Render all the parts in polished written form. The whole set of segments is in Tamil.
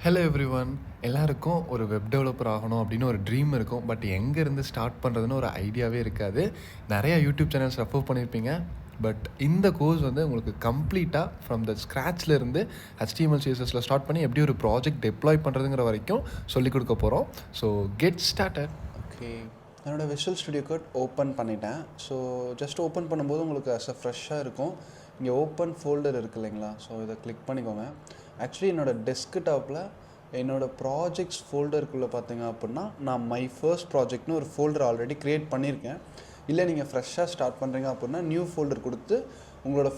Hello everyone. எல்லாருக்கும் ஒரு வெப் டெவலப்பர் ஆகணும் அப்படின்னு ஒரு ட்ரீம் இருக்கும். பட் எங்கேருந்து ஸ்டார்ட் பண்ணுறதுன்னு ஒரு ஐடியாவே இருக்காது. நிறையா யூடியூப் சேனல்ஸ் ரெஃபர் பண்ணியிருப்பீங்க. பட் இந்த கோர்ஸ் வந்து உங்களுக்கு கம்ப்ளீட்டாக ஃப்ரம் த ஸ்க்ராட்ச்லேருந்து HTML CSSல ஸ்டார்ட் பண்ணி எப்படி ஒரு ப்ராஜெக்ட் டெப்ளாய் பண்ணுறதுங்கிற வரைக்கும் சொல்லிக் கொடுக்க போகிறோம். So get started. ஓகே, என்னோடய விஷுவல் ஸ்டுடியோ கோட் ஓப்பன் பண்ணிட்டேன். ஸோ ஜஸ்ட் ஓப்பன் பண்ணும்போது உங்களுக்கு ஃப்ரெஷ்ஷாக இருக்கும். இங்கே ஓப்பன் ஃபோல்டர் இருக்குது இல்லைங்களா? ஸோ இதை கிளிக் பண்ணிக்கோங்க. ஆக்சுவலி என்னோடய டெஸ்க்டாப்பில் என்னோடய ப்ராஜெக்ட்ஸ் ஃபோல்டருக்குள்ளே பார்த்தீங்க அப்படின்னா நான் மை ஃபர்ஸ்ட் ப்ராஜெக்ட்னு ஒரு ஃபோல்டர் ஆல்ரெடி க்ரியேட் பண்ணியிருக்கேன். இல்லை நீங்கள் ஃப்ரெஷ்ஷாக ஸ்டார்ட் பண்ணுறீங்க அப்படின்னா நியூ ஃபோல்டர் கொடுத்து உங்களோட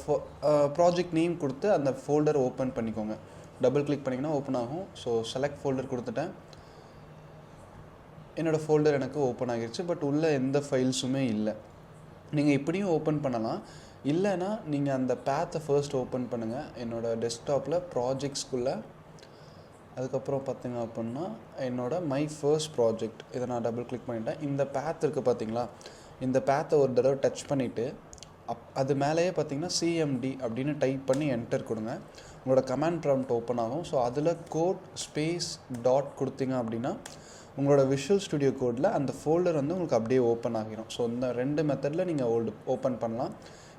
ப்ராஜெக்ட் நேம் கொடுத்து அந்த ஃபோல்டர் ஓப்பன் பண்ணிக்கோங்க. டபுள் கிளிக் பண்ணிங்கன்னா ஓப்பன் ஆகும். ஸோ செலக்ட் ஃபோல்டர் கொடுத்துட்டேன். என்னோடய ஃபோல்டர் எனக்கு ஓப்பன் ஆகிடுச்சு. பட் உள்ளே எந்த ஃபைல்ஸுமே இல்லை. நீங்கள் இப்படியும் ஓப்பன் பண்ணலாம். இல்லைன்னா நீங்கள் அந்த பேத்தை ஃபர்ஸ்ட் ஓப்பன் பண்ணுங்கள். என்னோடய டெஸ்க்டாப்பில் ப்ராஜெக்ட்ஸ்குள்ளே அதுக்கப்புறம் பார்த்தீங்க அப்படின்னா என்னோடய மை ஃபர்ஸ்ட் ப்ராஜெக்ட் இதை நான் டபுள் கிளிக் பண்ணிட்டேன். இந்த பேத் இருக்குது பார்த்தீங்களா? இந்த பேத்தை ஒரு தடவை டச் பண்ணிவிட்டு அது மேலேயே பார்த்தீங்கன்னா CMD அப்படின்னு டைப் பண்ணி என்டர் கொடுங்க. உங்களோட கமாண்ட் ப்ராம்ப்ட் ஓப்பன் ஆகும். ஸோ அதில் கோட் ஸ்பேஸ் டாட் கொடுத்தீங்க அப்படின்னா உங்களோட விஷுவல் ஸ்டுடியோ கோடில் அந்த ஃபோல்டர் வந்து உங்களுக்கு அப்படியே ஓப்பன் ஆகிரும். ஸோ இந்த ரெண்டு மெத்தடில் நீங்கள் ஓப்பன் பண்ணலாம்.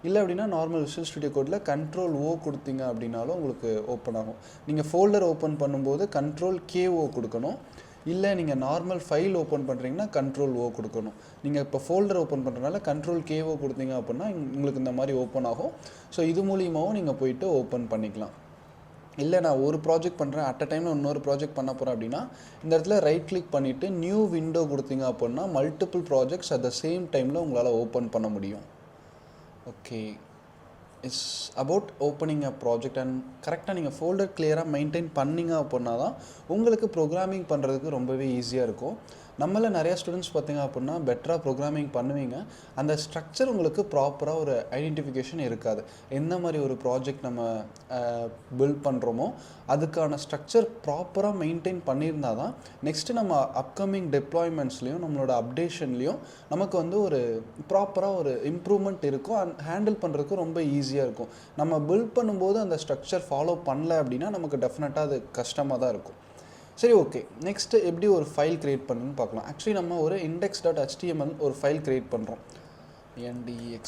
இல்லை அப்படின்னா நார்மல் விஷுவல் ஸ்டுடியோ கோடில் Ctrl+O கொடுத்தீங்க அப்படின்னாலும் உங்களுக்கு ஓப்பன் ஆகும். நீங்கள் ஃபோல்டர் ஓப்பன் பண்ணும்போது Ctrl+KO கொடுக்கணும். இல்லை நீங்கள் நார்மல் ஃபைல் ஓப்பன் பண்ணுறீங்கன்னா Ctrl+O கொடுக்கணும். நீங்கள் இப்போ ஃபோல்டர் ஓப்பன் பண்ணுறதுனால Ctrl+KO கொடுத்தீங்க அப்படின்னா உங்களுக்கு இந்த மாதிரி ஓப்பன் ஆகும். ஸோ இது மூலியமாகவும் நீங்கள் போயிட்டு ஓப்பன் பண்ணிக்கலாம். இல்லை நான் ஒரு ப்ராஜெக்ட் பண்ணுறேன், அட் அ டைமில் இன்னொரு ப்ராஜெக்ட் பண்ண போகிறேன் அப்படின்னா இந்த இடத்துல ரைட் கிளிக் பண்ணிவிட்டு நியூ விண்டோ கொடுத்தீங்க அப்படின்னா multiple projects at the same டைமில் உங்களால் ஓப்பன் பண்ண முடியும். Okay, it's about opening a project and கரெக்டாக நீங்கள் ஃபோல்டர் கிளியராக மெயின்டைன் பண்ணிங்க அப்படின்னா தான் உங்களுக்கு ப்ரோக்ராமிங் பண்ணுறதுக்கு ரொம்பவே ஈஸியாக இருக்கும். நம்மள நிறையா ஸ்டூடெண்ட்ஸ் பார்த்தீங்க அப்படின்னா பெட்டராக ப்ரோக்ராமிங் பண்ணுவீங்க. அந்த ஸ்ட்ரக்சர் உங்களுக்கு ப்ராப்பராக ஒரு ஐடென்டிஃபிகேஷன் இருக்காது. எந்த மாதிரி ஒரு ப்ராஜெக்ட் நம்ம பில்ட் பண்ணுறோமோ அதுக்கான ஸ்ட்ரக்சர் ப்ராப்பராக மெயின்டைன் பண்ணியிருந்தால் தான் நெக்ஸ்ட்டு நம்ம அப்கமிங் டெப்ளாய்மெண்ட்ஸ்லேயும் நம்மளோட அப்டேஷன்லேயும் நமக்கு வந்து ஒரு ப்ராப்பராக ஒரு இம்ப்ரூவ்மெண்ட் இருக்கும். அண்ட் ஹேண்டில் பண்ணுறதுக்கு ரொம்ப ஈஸியாக இருக்கும். நம்ம பில்ட் பண்ணும்போது அந்த ஸ்ட்ரக்சர் ஃபாலோ பண்ணல அப்படின்னா நமக்கு டெஃபினட்டாக அது கஷ்டமாக தான் இருக்கும். சரி, ஓகே, நெக்ஸ்ட்டு எப்படி ஒரு ஃபைல் க்ரியேட் பண்ணுன்னு பார்க்கலாம். ஆக்சுவலி நம்ம ஒரு index.html ஒரு ஃபைல் க்ரியேட் பண்ணுறோம். index.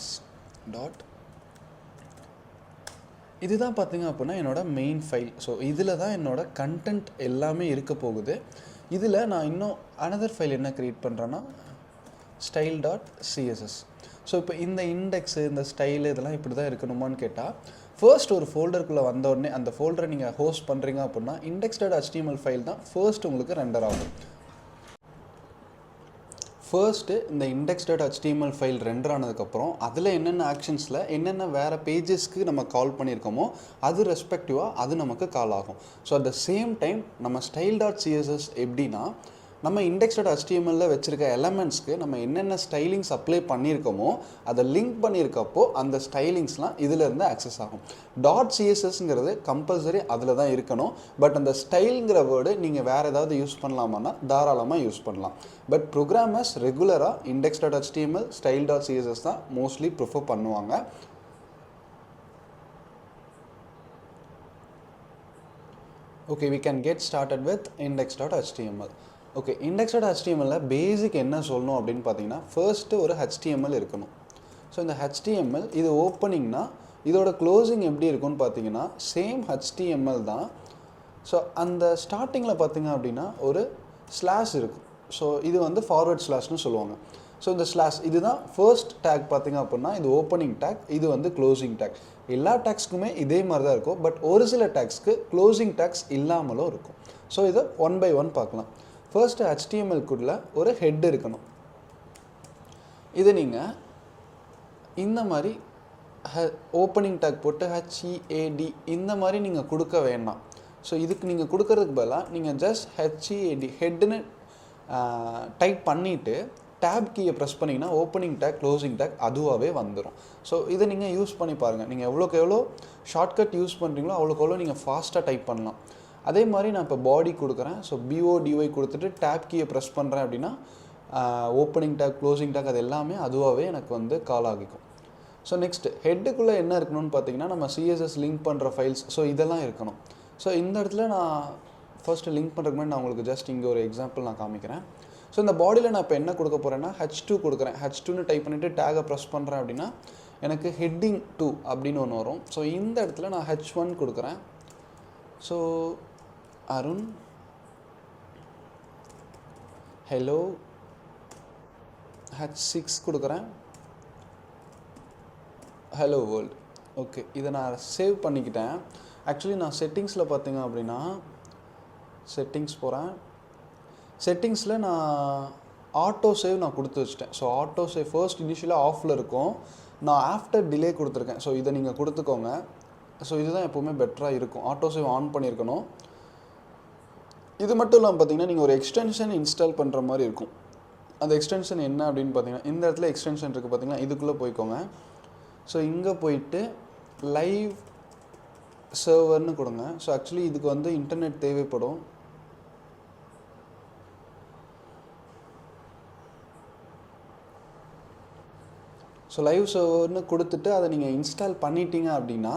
இதுதான் பார்த்தீங்க அப்படின்னா என்னோடய மெயின் ஃபைல். ஸோ இதில் தான் என்னோடய கண்டென்ட் எல்லாமே இருக்க போகுது. இதில் நான் இன்னும் அனதர் ஃபைல் என்ன க்ரியேட் பண்ணுறேன்னா style.css. ஸோ இப்போ இந்த இண்டெக்ஸு இந்த ஸ்டைலு இதெல்லாம் இப்படி தான் இருக்கணுமான்னு கேட்டால் ஃபர்ஸ்ட் ஒரு ஃபோல்டருக்குள்ளே வந்த உடனே அந்த ஃபோல்டரை நீங்கள் ஹோஸ்ட் பண்ணுறீங்க அப்படின்னா index.html ஃபைல் தான் ஃபர்ஸ்ட் உங்களுக்கு ரெண்டர் ஆகும். ஃபர்ஸ்ட்டு இந்த index.html ஃபைல் ரெண்டர் ஆனதுக்கப்புறம் அதில் என்னென்ன ஆக்ஷன்ஸில் என்னென்ன வேறு பேஜஸ்க்கு நம்ம கால் பண்ணியிருக்கோமோ அது ரெஸ்பெக்டிவாக அது நமக்கு கால் ஆகும். So at the same time நம்ம style.css எப்படின்னா நம்ம index.html வச்சுருக்க எலமெண்ட்ஸ்க்கு நம்ம என்னென்ன ஸ்டைலிங்ஸ் அப்ளை பண்ணியிருக்கோமோ அதை லிங்க் பண்ணியிருக்கப்போ அந்த ஸ்டைலிங்ஸ்லாம் இதிலேருந்து ஆக்சஸ் ஆகும். .cssங்கிறது கம்பல்சரி அதில் தான் இருக்கணும். பட் அந்த ஸ்டைலுங்கிற வேர்டு நீங்கள் வேறு ஏதாவது யூஸ் பண்ணலாமான்னா தாராளமாக யூஸ் பண்ணலாம். பட் ப்ரோக்ராமர்ஸ் ரெகுலராக index.html style.css தான் மோஸ்ட்லி ப்ரிஃபர் பண்ணுவாங்க. Okay, we can get started with index.html. Okay, index.html பேசிக் என்ன சொல்லணும் அப்படின்னு பார்த்தீங்கன்னா ஃபர்ஸ்ட்டு ஒரு HTML இருக்கணும். ஸோ இந்த HTML இது ஓப்பனிங்னா இதோட க்ளோசிங் எப்படி இருக்குன்னு பார்த்தீங்கன்னா சேம் HTML தான். ஸோ அந்த ஸ்டார்டிங்கில் பார்த்தீங்க அப்படின்னா ஒரு ஸ்லாஷ் இருக்கும். ஸோ இது வந்து ஃபார்வர்ட் ஸ்லாஷ்னு சொல்லுவாங்க. ஸோ இந்த ஸ்லாஷ் இதுதான் ஃபர்ஸ்ட் டேக் பார்த்தீங்க அப்படின்னா இது ஓப்பனிங் டேக், இது வந்து க்ளோசிங் டேக். எல்லா டேக்ஸ்க்குமே இதே மாதிரி தான் இருக்கும். பட் ஒரு சில டேக்ஸ்க்கு க்ளோசிங் டேக்ஸ் இல்லாமலும் இருக்கும். ஸோ இதை ஒன் பை ஒன் பார்க்கலாம். ஃபர்ஸ்ட்டு HTML-க்குள்ள ஒரு ஹெட் இருக்கணும். இது நீங்கள் இந்த மாதிரி ஓப்பனிங் டேக் போட்டு HEAD இந்த மாதிரி நீங்கள் கொடுக்க வேண்டாம். ஸோ இதுக்கு நீங்கள் கொடுக்கறதுக்கு பதிலாக நீங்கள் ஜஸ்ட் HEAD ஹெட்டுன்னு டைப் பண்ணிவிட்டு டேப் கீயை ப்ரெஸ் பண்ணிங்கன்னா ஓப்பனிங் டேக் க்ளோசிங் டேக் அதுவாகவே வந்துடும். ஸோ இதை நீங்கள் யூஸ் பண்ணி பாருங்கள். நீங்கள் எவ்வளோக்கு எவ்வளோ ஷார்ட்கட் யூஸ் பண்ணுறீங்களோ அவ்வளோக்கு எவ்வளோ நீங்கள் ஃபாஸ்ட்டாக டைப் பண்ணலாம். அதே மாதிரி நான் இப்போ பாடி கொடுக்குறேன். ஸோ BODY கொடுத்துட்டு டேப் கீயை ப்ரெஸ் பண்ணுறேன் அப்படின்னா ஓப்பனிங் டேக் க்ளோசிங் டேக் அது எல்லாமே அதுவாகவே எனக்கு வந்து கால் ஆகிக்கும். ஸோ நெக்ஸ்ட்டு ஹெட்டுக்குள்ளே என்ன இருக்கணும்னு பார்த்தீங்கன்னா நம்ம CSS லிங்க் பண்ணுற ஃபைல்ஸ் ஸோ இதெல்லாம் இருக்கணும். ஸோ இந்த இடத்துல நான் ஃபர்ஸ்ட்டு லிங்க் பண்ணுறதுக்கு முன்னாடி நான் உங்களுக்கு ஜஸ்ட் இங்கே ஒரு எக்ஸாம்பிள் நான் காமிக்கிறேன். ஸோ இந்த பாடியில் நான் இப்போ என்ன கொடுக்க போகிறேன்னா H2 கொடுக்குறேன். H2ன்னு டைப் பண்ணிவிட்டு டேகை ப்ரெஸ் பண்ணுறேன் அப்படின்னா எனக்கு ஹெட்டிங் 2 அப்படின்னு ஒன்று வரும். ஸோ இந்த இடத்துல நான் H1 கொடுக்குறேன். ஸோ அருண் ஹலோ H6 கொடுக்குறேன். Hello world. ஓகே, இதை நான் சேவ் பண்ணிக்கிட்டேன். ஆக்சுவலி நான் செட்டிங்ஸில் பார்த்தீங்க அப்படின்னா செட்டிங்ஸ் போகிறேன். செட்டிங்ஸில் நான் ஆட்டோ சேவ் நான் கொடுத்து வச்சிட்டேன். ஸோ ஆட்டோ சேவ் ஃபர்ஸ்ட் இனிஷியலாக ஆஃபில் இருக்கும். நான் ஆஃப்டர் டிலே கொடுத்துருக்கேன். ஸோ இதை நீங்கள் கொடுத்துக்கோங்க. ஸோ இதுதான் எப்போவுமே பெட்டராக இருக்கும். ஆட்டோ சேவ் ஆன் பண்ணியிருக்கணும். இது மட்டும் இல்லாமல் பார்த்தீங்கன்னா நீங்கள் ஒரு எக்ஸ்டென்ஷன் இன்ஸ்டால் பண்ணுற மாதிரி இருக்கும். அந்த எக்ஸ்டென்ஷன் என்ன அப்படின்னு பார்த்தீங்கன்னா இந்த இடத்துல எக்ஸ்டென்ஷன் இருக்குது பார்த்தீங்கன்னா, இதுக்குள்ளே போய்க்கோங்க. ஸோ இங்கே போயிட்டு லைவ் சர்வர்னு கொடுங்க. ஸோ ஆக்சுவலி இதுக்கு வந்து இன்டர்நெட் தேவைப்படும். ஸோ லைவ் சர்வர்னு கொடுத்துட்டு அதை நீங்கள் இன்ஸ்டால் பண்ணிட்டீங்க அப்படின்னா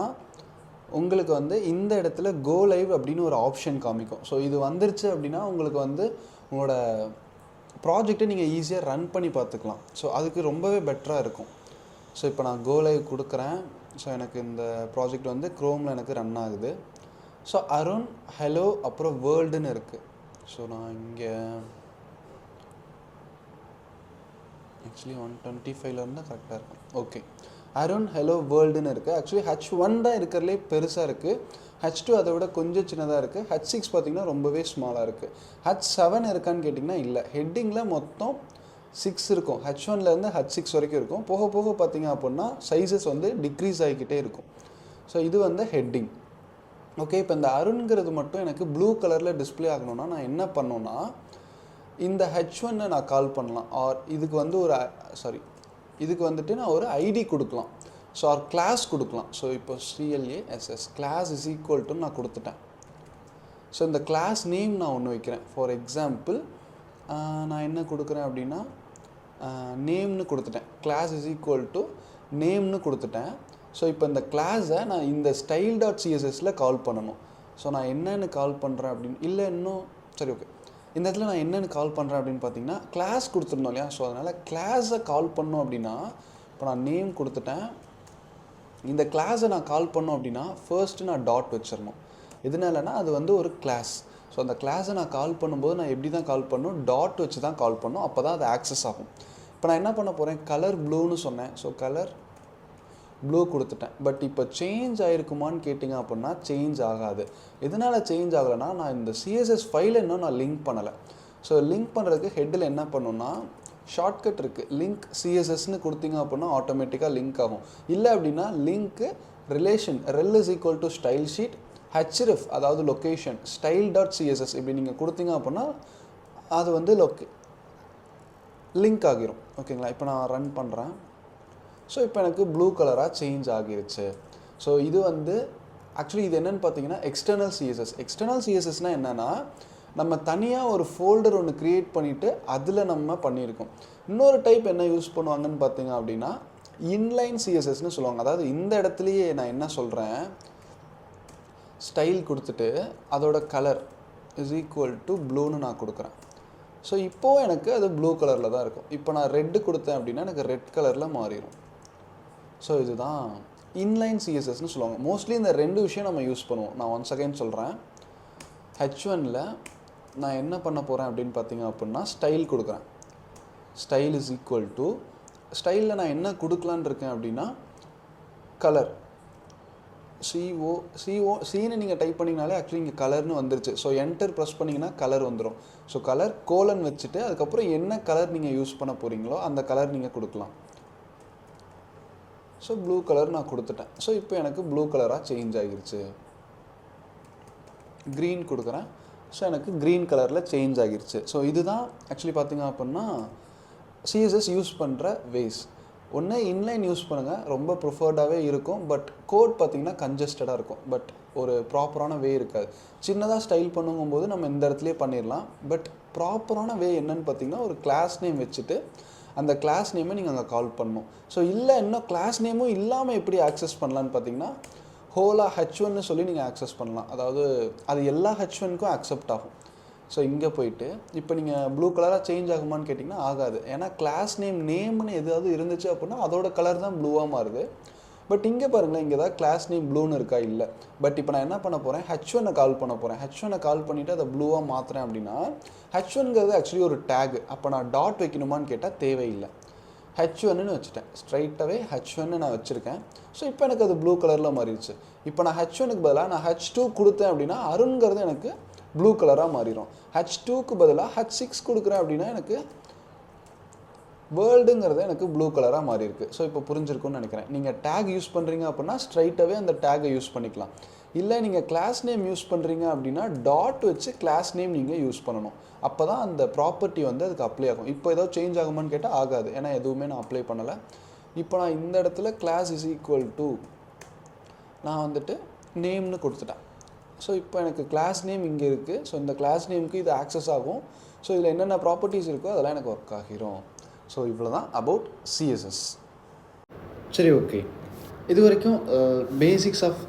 உங்களுக்கு வந்து இந்த இடத்துல கோ லைவ் அப்படின்னு ஒரு ஆப்ஷன் காமிக்கும். ஸோ இது வந்துருச்சு அப்படின்னா உங்களுக்கு வந்து உங்களோட ப்ராஜெக்டை நீங்கள் ஈஸியாக ரன் பண்ணி பார்த்துக்கலாம். ஸோ அதுக்கு ரொம்பவே பெட்டராக இருக்கும். ஸோ இப்போ நான் கோ லைவ் கொடுக்குறேன். ஸோ எனக்கு இந்த ப்ராஜெக்ட் வந்து க்ரோமில் எனக்கு ரன் ஆகுது. ஸோ அருண் ஹலோ அப்புறம் வேர்ல்டுன்னு இருக்குது. ஸோ நான் இங்கே ஆக்சுவலி 125 இருந்தால் கரெக்டாக இருக்கும். ஓகே, அருண் ஹலோ வேர்ல்டுன்னு இருக்குது. ஆக்சுவலி H1 தான் இருக்கிறதுலே பெருசாக இருக்குது. H2 அதை விட கொஞ்சம் சின்னதாக இருக்குது. H6 பார்த்திங்கன்னா ரொம்பவே ஸ்மாலாக இருக்குது. H7 இருக்கான்னு கேட்டிங்கன்னா இல்லை. ஹெட்டிங்கில் மொத்தம் 6 இருக்கும். H1லேருந்து H6 வரைக்கும் இருக்கும். போக போக பார்த்திங்க அப்படின்னா சைஸஸ் வந்து டிக்ரீஸ் ஆகிக்கிட்டே இருக்கும். ஸோ இது வந்து ஹெட்டிங். ஓகே, இப்போ இந்த அருண்கிறது மட்டும் எனக்கு ப்ளூ கலரில் டிஸ்பிளே ஆகணும்னா நான் என்ன பண்ணணுன்னா இந்த H1 நான் கால் பண்ணலாம். ஆர் இதுக்கு வந்து ஒரு இதுக்கு வந்துட்டு நான் ஒரு ஐடி கொடுக்கலாம். ஸோ ஆர் கிளாஸ் கொடுக்கலாம். ஸோ இப்போ CLASS class is equal to நான் கொடுத்துட்டேன். ஸோ இந்த கிளாஸ் நேம் நான் ஒன்று வைக்கிறேன். ஃபார் எக்ஸாம்பிள் நான் என்ன கொடுக்குறேன் அப்படின்னா நேம்னு கொடுத்துட்டேன். கிளாஸ் இஸ் ஈக்குவல் டு நேம்னு கொடுத்துட்டேன். ஸோ இப்போ இந்த கிளாஸை நான் இந்த style.cssல கால் பண்ணணும். ஸோ நான் என்னென்னு கால் பண்ணுறேன் அப்படின்னு இல்லை இன்னும் சரி ஓகே, இந்த இடத்துல நான் என்னென்னு கால் பண்ணுறேன் அப்படின்னு பார்த்தீங்கன்னா கிளாஸ் கொடுத்துருந்தோம் இல்லையா. ஸோ அதனால் கிளாஸை கால் பண்ணோம் அப்படின்னா இப்போ நான் நேம் கொடுத்துட்டேன். இந்த கிளாஸை நான் கால் பண்ணோம் அப்படின்னா ஃபர்ஸ்ட்டு நான் டாட் வச்சிடணும். எதனாலனா அது வந்து ஒரு கிளாஸ். ஸோ அந்த கிளாஸை நான் கால் பண்ணும்போது நான் எப்படி தான் கால் பண்ணணும், டாட் வச்சு தான் கால் பண்ணணும். அப்போ தான் அது ஆக்சஸ் ஆகும். இப்போ நான் என்ன பண்ண போகிறேன், கலர் ப்ளூன்னு சொன்னேன். ஸோ கலர் ப்ளூ கொடுத்துட்டேன். பட் இப்போ சேஞ்ச் ஆகிருக்குமான்னு கேட்டிங்க அப்படின்னா சேஞ்ச் ஆகாது. எதனால் சேஞ்ச் ஆகலைன்னா நான் இந்த CSS ஃபைலை இன்னும் நான் லிங்க் பண்ணலை. ஸோ லிங்க் பண்ணுறதுக்கு ஹெட்டில் என்ன பண்ணணும்னா ஷார்ட்கட் இருக்குது. லிங்க் CSSன்னு கொடுத்தீங்க அப்படின்னா ஆட்டோமேட்டிக்காக லிங்க் ஆகும். இல்லை அப்படின்னா லிங்க்கு relation rel is equal to style sheet href அதாவது லொக்கேஷன் style.css இப்படி நீங்கள் கொடுத்தீங்க அப்படின்னா அது வந்து லிங்க் ஆகிரும். ஓகேங்களா, இப்போ நான் ரன் பண்ணுறேன். ஸோ இப்போ எனக்கு ப்ளூ கலராக சேஞ்ச் ஆகிருச்சு. ஸோ இது வந்து ஆக்சுவலி இது என்னென்னு பார்த்தீங்கன்னா எக்ஸ்டர்னல் CSS. எக்ஸ்டர்னல் CSSனால் என்னென்னா நம்ம தனியாக ஒரு ஃபோல்டர் ஒன்று க்ரியேட் பண்ணிவிட்டு அதில் நம்ம பண்ணியிருக்கோம். இன்னொரு டைப் என்ன யூஸ் பண்ணுவாங்கன்னு பார்த்தீங்க அப்படின்னா இன்லைன் CSSன்னு சொல்லுவாங்க. அதாவது இந்த இடத்துலையே நான் என்ன சொல்கிறேன், ஸ்டைல் கொடுத்துட்டு அதோட கலர் இஸ் ஈக்குவல் டு ப்ளூன்னு நான் கொடுக்குறேன். ஸோ இப்போது எனக்கு அது ப்ளூ கலரில் தான் இருக்கும். இப்போ நான் ரெட்டு கொடுத்தேன் அப்படின்னா எனக்கு ரெட் கலரில் மாறிடும். ஸோ இதுதான் இன்லைன் CSSன்னு சொல்லுவாங்க. மோஸ்ட்லி இந்த ரெண்டு விஷயம் நம்ம யூஸ் பண்ணுவோம். நான் ஒன்ஸ் அகைன் சொல்கிறேன். H1ல் நான் என்ன பண்ண போகிறேன் அப்படின்னு பார்த்தீங்க அப்படின்னா ஸ்டைல் கொடுக்குறேன். ஸ்டைல் இஸ் ஈக்குவல் டு ஸ்டைலில் நான் என்ன கொடுக்கலான்னு இருக்கேன் அப்படின்னா கலர் சின்னு நீங்கள் டைப் பண்ணிங்கனாலே ஆக்சுவலி இங்கே கலர்னு வந்துருச்சு. ஸோ என்டர் ப்ரெஸ் பண்ணிங்கன்னா கலர் வந்துடும். ஸோ கலர் கோலன் வச்சுட்டு அதுக்கப்புறம் என்ன கலர் நீங்கள் யூஸ் பண்ண போகிறீங்களோ அந்த கலர் நீங்கள் கொடுக்கலாம். ஸோ ப்ளூ கலர் நான் கொடுத்துட்டேன். ஸோ இப்போ எனக்கு ப்ளூ கலராக சேஞ்ச் ஆகிருச்சு. க்ரீன் கொடுக்குறேன். ஸோ எனக்கு க்ரீன் கலரில் சேஞ்ச் ஆகிருச்சு. ஸோ இதுதான் ஆக்சுவலி பார்த்திங்க அப்படின்னா CSS யூஸ் பண்ணுற வேஸ். ஒன்று இன்லைன் யூஸ் பண்ணுங்கள், ரொம்ப ப்ரிஃபர்டாகவே இருக்கும். பட் கோட் பார்த்திங்கன்னா கன்ஜஸ்டடாக இருக்கும். பட் ஒரு ப்ராப்பரான வே இருக்காது. சின்னதாக ஸ்டைல் பண்ணுங்கும்போது நம்ம இந்த இடத்துலையே பண்ணிடலாம். பட் ப்ராப்பரான வே என்னன்னு பார்த்திங்கன்னா ஒரு கிளாஸ் நேம் வச்சுட்டு அந்த கிளாஸ் நேமை நீங்கள் அங்கே கால் பண்ணணும். ஸோ இல்லை இன்னும் கிளாஸ் நேமும் இல்லாமல் எப்படி ஆக்சஸ் பண்ணலான்னு பார்த்தீங்கன்னா ஹோலாக H1ன்னு சொல்லி நீங்கள் ஆக்சஸ் பண்ணலாம். அதாவது அது எல்லா H1க்கும் அக்செப்ட் ஆகும். ஸோ இங்கே போயிட்டு இப்போ நீங்கள் ப்ளூ கலராக சேஞ்ச் ஆகுமான்னு கேட்டிங்கன்னா ஆகாது. ஏன்னா கிளாஸ் நேம்னு எதாவது இருந்துச்சு அப்படின்னா அதோட கலர் தான் ப்ளூவாக மாறுது. பட் இங்கே பாருங்களேன், இங்கே தான் கிளாஸ் நேம் ப்ளூன்னு இருக்கா? இல்லை. பட் இப்போ நான் என்ன பண்ண போகிறேன், H1 கால் பண்ண போகிறேன். H1 கால் பண்ணிவிட்டு அதை ப்ளூவாக மாற்றுறேன் அப்படின்னா H1ங்கிறது ஆக்சுவலி ஒரு டேக். அப்போ நான் டாட் வைக்கணுமான்னு கேட்டால் தேவையில்லை. H1ன்னு வச்சுட்டேன். ஸ்ட்ரைட்டாகவே H1ன்னு நான் வச்சுருக்கேன். ஸோ இப்போ எனக்கு அது ப்ளூ கலரில் மாறிடுச்சு. இப்போ நான் H1க்கு பதிலாக நான் H2 கொடுத்தேன் அப்படின்னா அருண்கிறது எனக்கு ப்ளூ கலராக மாறிடும். H2க்கு பதிலாக H6 கொடுக்குறேன் அப்படின்னா எனக்கு வேர்ல்டுங்கிறது எனக்கு ப்ளூ கலராக மாறி இருக்குது. ஸோ இப்போ புரிஞ்சிருக்கும்னு நினைக்கிறேன். நீங்கள் டேக் யூஸ் பண்ணுறீங்க அப்படின்னா ஸ்ட்ரைட்டாகவே அந்த டேக்கை யூஸ் பண்ணிக்கலாம். இல்லை நீங்கள் கிளாஸ் நேம் யூஸ் பண்ணுறீங்க அப்படின்னா டாட் வச்சு கிளாஸ் நேம் நீங்கள் யூஸ் பண்ணணும். அப்போ தான் அந்த ப்ராப்பர்ட்டி வந்து அதுக்கு அப்ளை ஆகும். இப்போ ஏதோ சேஞ்ச் ஆகுமான்னு கேட்டால் ஆகாது. ஏன்னா எதுவுமே நான் அப்ளை பண்ணலை. இப்போ நான் இந்த இடத்துல கிளாஸ் இஸ் ஈக்குவல் டு நான் வந்துட்டு நேம்னு கொடுத்துட்டேன். ஸோ இப்போ எனக்கு கிளாஸ் நேம் இங்கே இருக்குது. ஸோ இந்த கிளாஸ் நேமுக்கு இது ஆக்சஸ் ஆகும். ஸோ இதில் என்னென்ன ப்ராப்பர்ட்டிஸ் இருக்கோ அதெல்லாம் எனக்கு ஒர்க் ஆகிரும். ஸோ இவ்வளோ தான் அபவுட் CSS. சரி, ஓகே. இது வரைக்கும் பேசிக்ஸ் ஆஃப்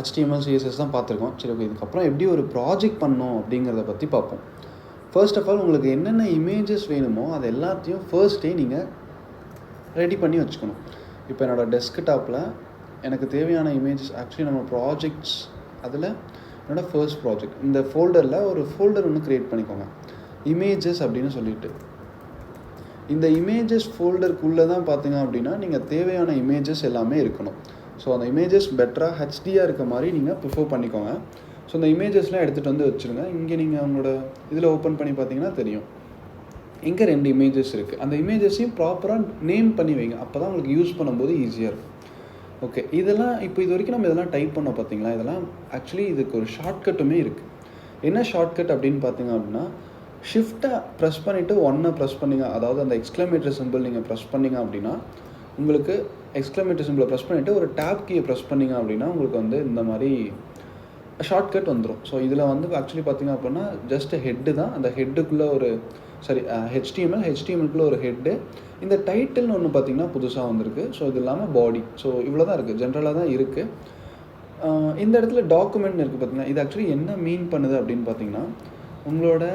HTML CSS தான் பார்த்துருக்கோம். சரி, ஓகே. இதுக்கப்புறம் எப்படி ஒரு ப்ராஜெக்ட் பண்ணணும் அப்படிங்கிறத பற்றி பார்ப்போம். ஃபர்ஸ்ட் ஆஃப் ஆல் உங்களுக்கு என்னென்ன இமேஜஸ் வேணுமோ அது எல்லாத்தையும் ஃபர்ஸ்ட்டே நீங்கள் ரெடி பண்ணி வச்சுக்கணும். இப்போ என்னோடய டெஸ்க்டாப்பில் எனக்கு தேவையான இமேஜஸ் ஆக்சுவலி நம்ம ப்ராஜெக்ட்ஸ் அதில் என்னோடய ஃபர்ஸ்ட் ப்ராஜெக்ட் இந்த ஃபோல்டரில் ஒரு ஃபோல்டர் ஒன்று க்ரியேட் பண்ணிக்கோங்க, இமேஜஸ் அப்படின்னு சொல்லிட்டு. இந்த இமேஜஸ் ஃபோல்டருக்குள்ளே தான் பார்த்தீங்க அப்படின்னா நீங்கள் தேவையான இமேஜஸ் எல்லாமே இருக்கணும். ஸோ அந்த இமேஜஸ் பெட்டராக ஹெச்டியாக இருக்க மாதிரி நீங்கள் ப்ரிஃபர் பண்ணிக்கோங்க. ஸோ அந்த இமேஜஸ்லாம் எடுத்துகிட்டு வந்து வச்சுருங்க. இங்கே நீங்கள் உங்களோட இதில் ஓப்பன் பண்ணி பார்த்தீங்கன்னா தெரியும், இங்கே 2 இமேஜஸ் இருக்குது. அந்த இமேஜஸையும் ப்ராப்பராக நேம் பண்ணி வைங்க. அப்போ தான் உங்களுக்கு யூஸ் பண்ணும்போது ஈஸியாக இருக்கும். ஓகே, இதெல்லாம் இப்போ இது வரைக்கும் நம்ம இதெல்லாம் டைப் பண்ணோம் பார்த்தீங்களா? இதெல்லாம் ஆக்சுவலி இதுக்கு ஒரு ஷார்ட்கட்டுமே இருக்குது. என்ன ஷார்ட்கட் அப்படின்னு பார்த்தீங்க அப்படின்னா, ஷிஃப்ட்டை ப்ரெஸ் பண்ணிவிட்டு 1 ப்ரெஸ் பண்ணிங்க, அதாவது அந்த எக்ஸ்க்ளமேட்டர் சிம்பிள் நீங்கள் ப்ரெஸ் பண்ணிங்க அப்படின்னா உங்களுக்கு எக்ஸ்க்ளமேட்டர் சிம்பிளை ப்ரெஸ் பண்ணிவிட்டு ஒரு டேப் கீயை ப்ரெஸ் பண்ணிங்க அப்படின்னா உங்களுக்கு வந்து இந்த மாதிரி ஷார்ட்கட் வந்துடும். ஸோ இதில் வந்து ஆக்சுவலி பார்த்திங்க அப்படின்னா ஜஸ்ட் ஹெட்டு தான். அந்த ஹெட்டுக்குள்ளே ஒரு ஹெச்டிஎம்எல்குள்ளே ஒரு ஹெட்டு. இந்த டைட்டில்னு ஒன்று பார்த்திங்கன்னா புதுசாக வந்திருக்கு. ஸோ இது இல்லாமல் பாடி. ஸோ இவ்வளோ தான் இருக்குது, ஜென்ரலாக தான் இருக்குது. இந்த இடத்துல டாக்குமெண்ட் இருக்குது பார்த்திங்கன்னா, இது ஆக்சுவலி என்ன மீன் பண்ணுது அப்படின்னு பார்த்திங்கன்னா, உங்களோட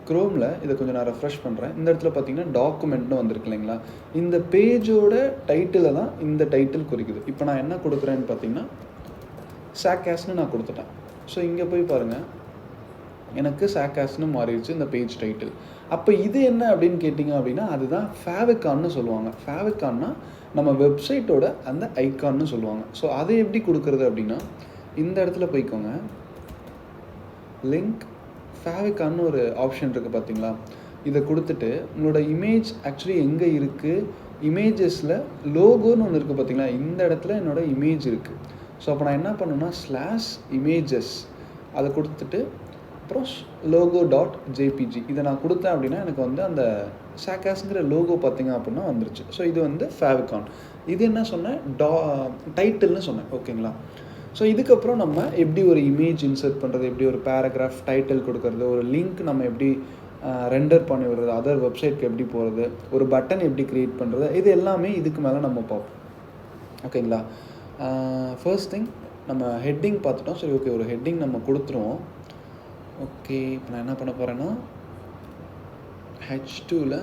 க்ரோமில் இதை கொஞ்சம் நான் ரெஃப்ரெஷ் பண்ணுறேன். இந்த இடத்துல பார்த்தீங்கன்னா டாக்குமெண்ட்னு வந்திருக்கு இல்லைங்களா? இந்த பேஜோட டைட்டிலை தான் இந்த டைட்டில் குறிக்குது. இப்போ நான் என்ன கொடுக்குறேன்னு பார்த்தீங்கன்னா சாக்காஸ்னு நான் கொடுத்துட்டேன். ஸோ இங்கே போய் பாருங்கள், எனக்கு சாக்காஸ்னு மாறிடுச்சு இந்த பேஜ் டைட்டில். அப்போ இது என்ன அப்படின்னு கேட்டிங்க அப்படின்னா அதுதான் ஃபேவிகான்னு சொல்லுவாங்க. ஃபேவிகான்னா நம்ம வெப்சைட்டோட அந்த ஐக்கான்னு சொல்லுவாங்க. ஸோ அதை எப்படி கொடுக்குறது அப்படின்னா இந்த இடத்துல போய்க்கோங்க, லிங்க் ஃபேவிகான்னு ஒரு ஆப்ஷன் இருக்குது பார்த்தீங்களா? இதை கொடுத்துட்டு உங்களோட இமேஜ் ஆக்சுவலி எங்கே இருக்குது, இமேஜஸில் லோகோன்னு ஒன்று இருக்குது பார்த்தீங்களா? இந்த இடத்துல என்னோடய இமேஜ் இருக்குது. ஸோ அப்போ நான் என்ன பண்ணுன்னா /images அதை கொடுத்துட்டு அப்புறம் logo.jpg இதை நான் கொடுத்தேன் அப்படின்னா எனக்கு வந்து அந்த சாக்காஸ்ங்கிற லோகோ பார்த்தீங்க அப்படின்னா வந்துருச்சு. ஸோ இது வந்து ஃபேவிகான். இது என்ன சொன்னேன், டைட்டில்னு சொன்னேன். ஓகேங்களா? ஸோ இதுக்கப்புறம் நம்ம எப்படி ஒரு இமேஜ் இன்சர்ட் பண்ணுறது, எப்படி ஒரு பேராகிராஃப் டைட்டில் கொடுக்கறது, ஒரு லிங்க் நம்ம எப்படி ரெண்டர் பண்ணி விடுறது, அதர் வெப்சைட்க்கு எப்படி போகிறது, ஒரு பட்டன் எப்படி க்ரியேட் பண்ணுறது, இது எல்லாமே இதுக்கு மேலே நம்ம பார்ப்போம். ஓகேங்களா? ஃபர்ஸ்ட் திங் நம்ம ஹெட்டிங் பார்த்துட்டோம். சரி, ஓகே, ஒரு ஹெட்டிங் நம்ம கொடுத்துருவோம். ஓகே, இப்போ நான் என்ன பண்ண போகிறேன்னா H2ல்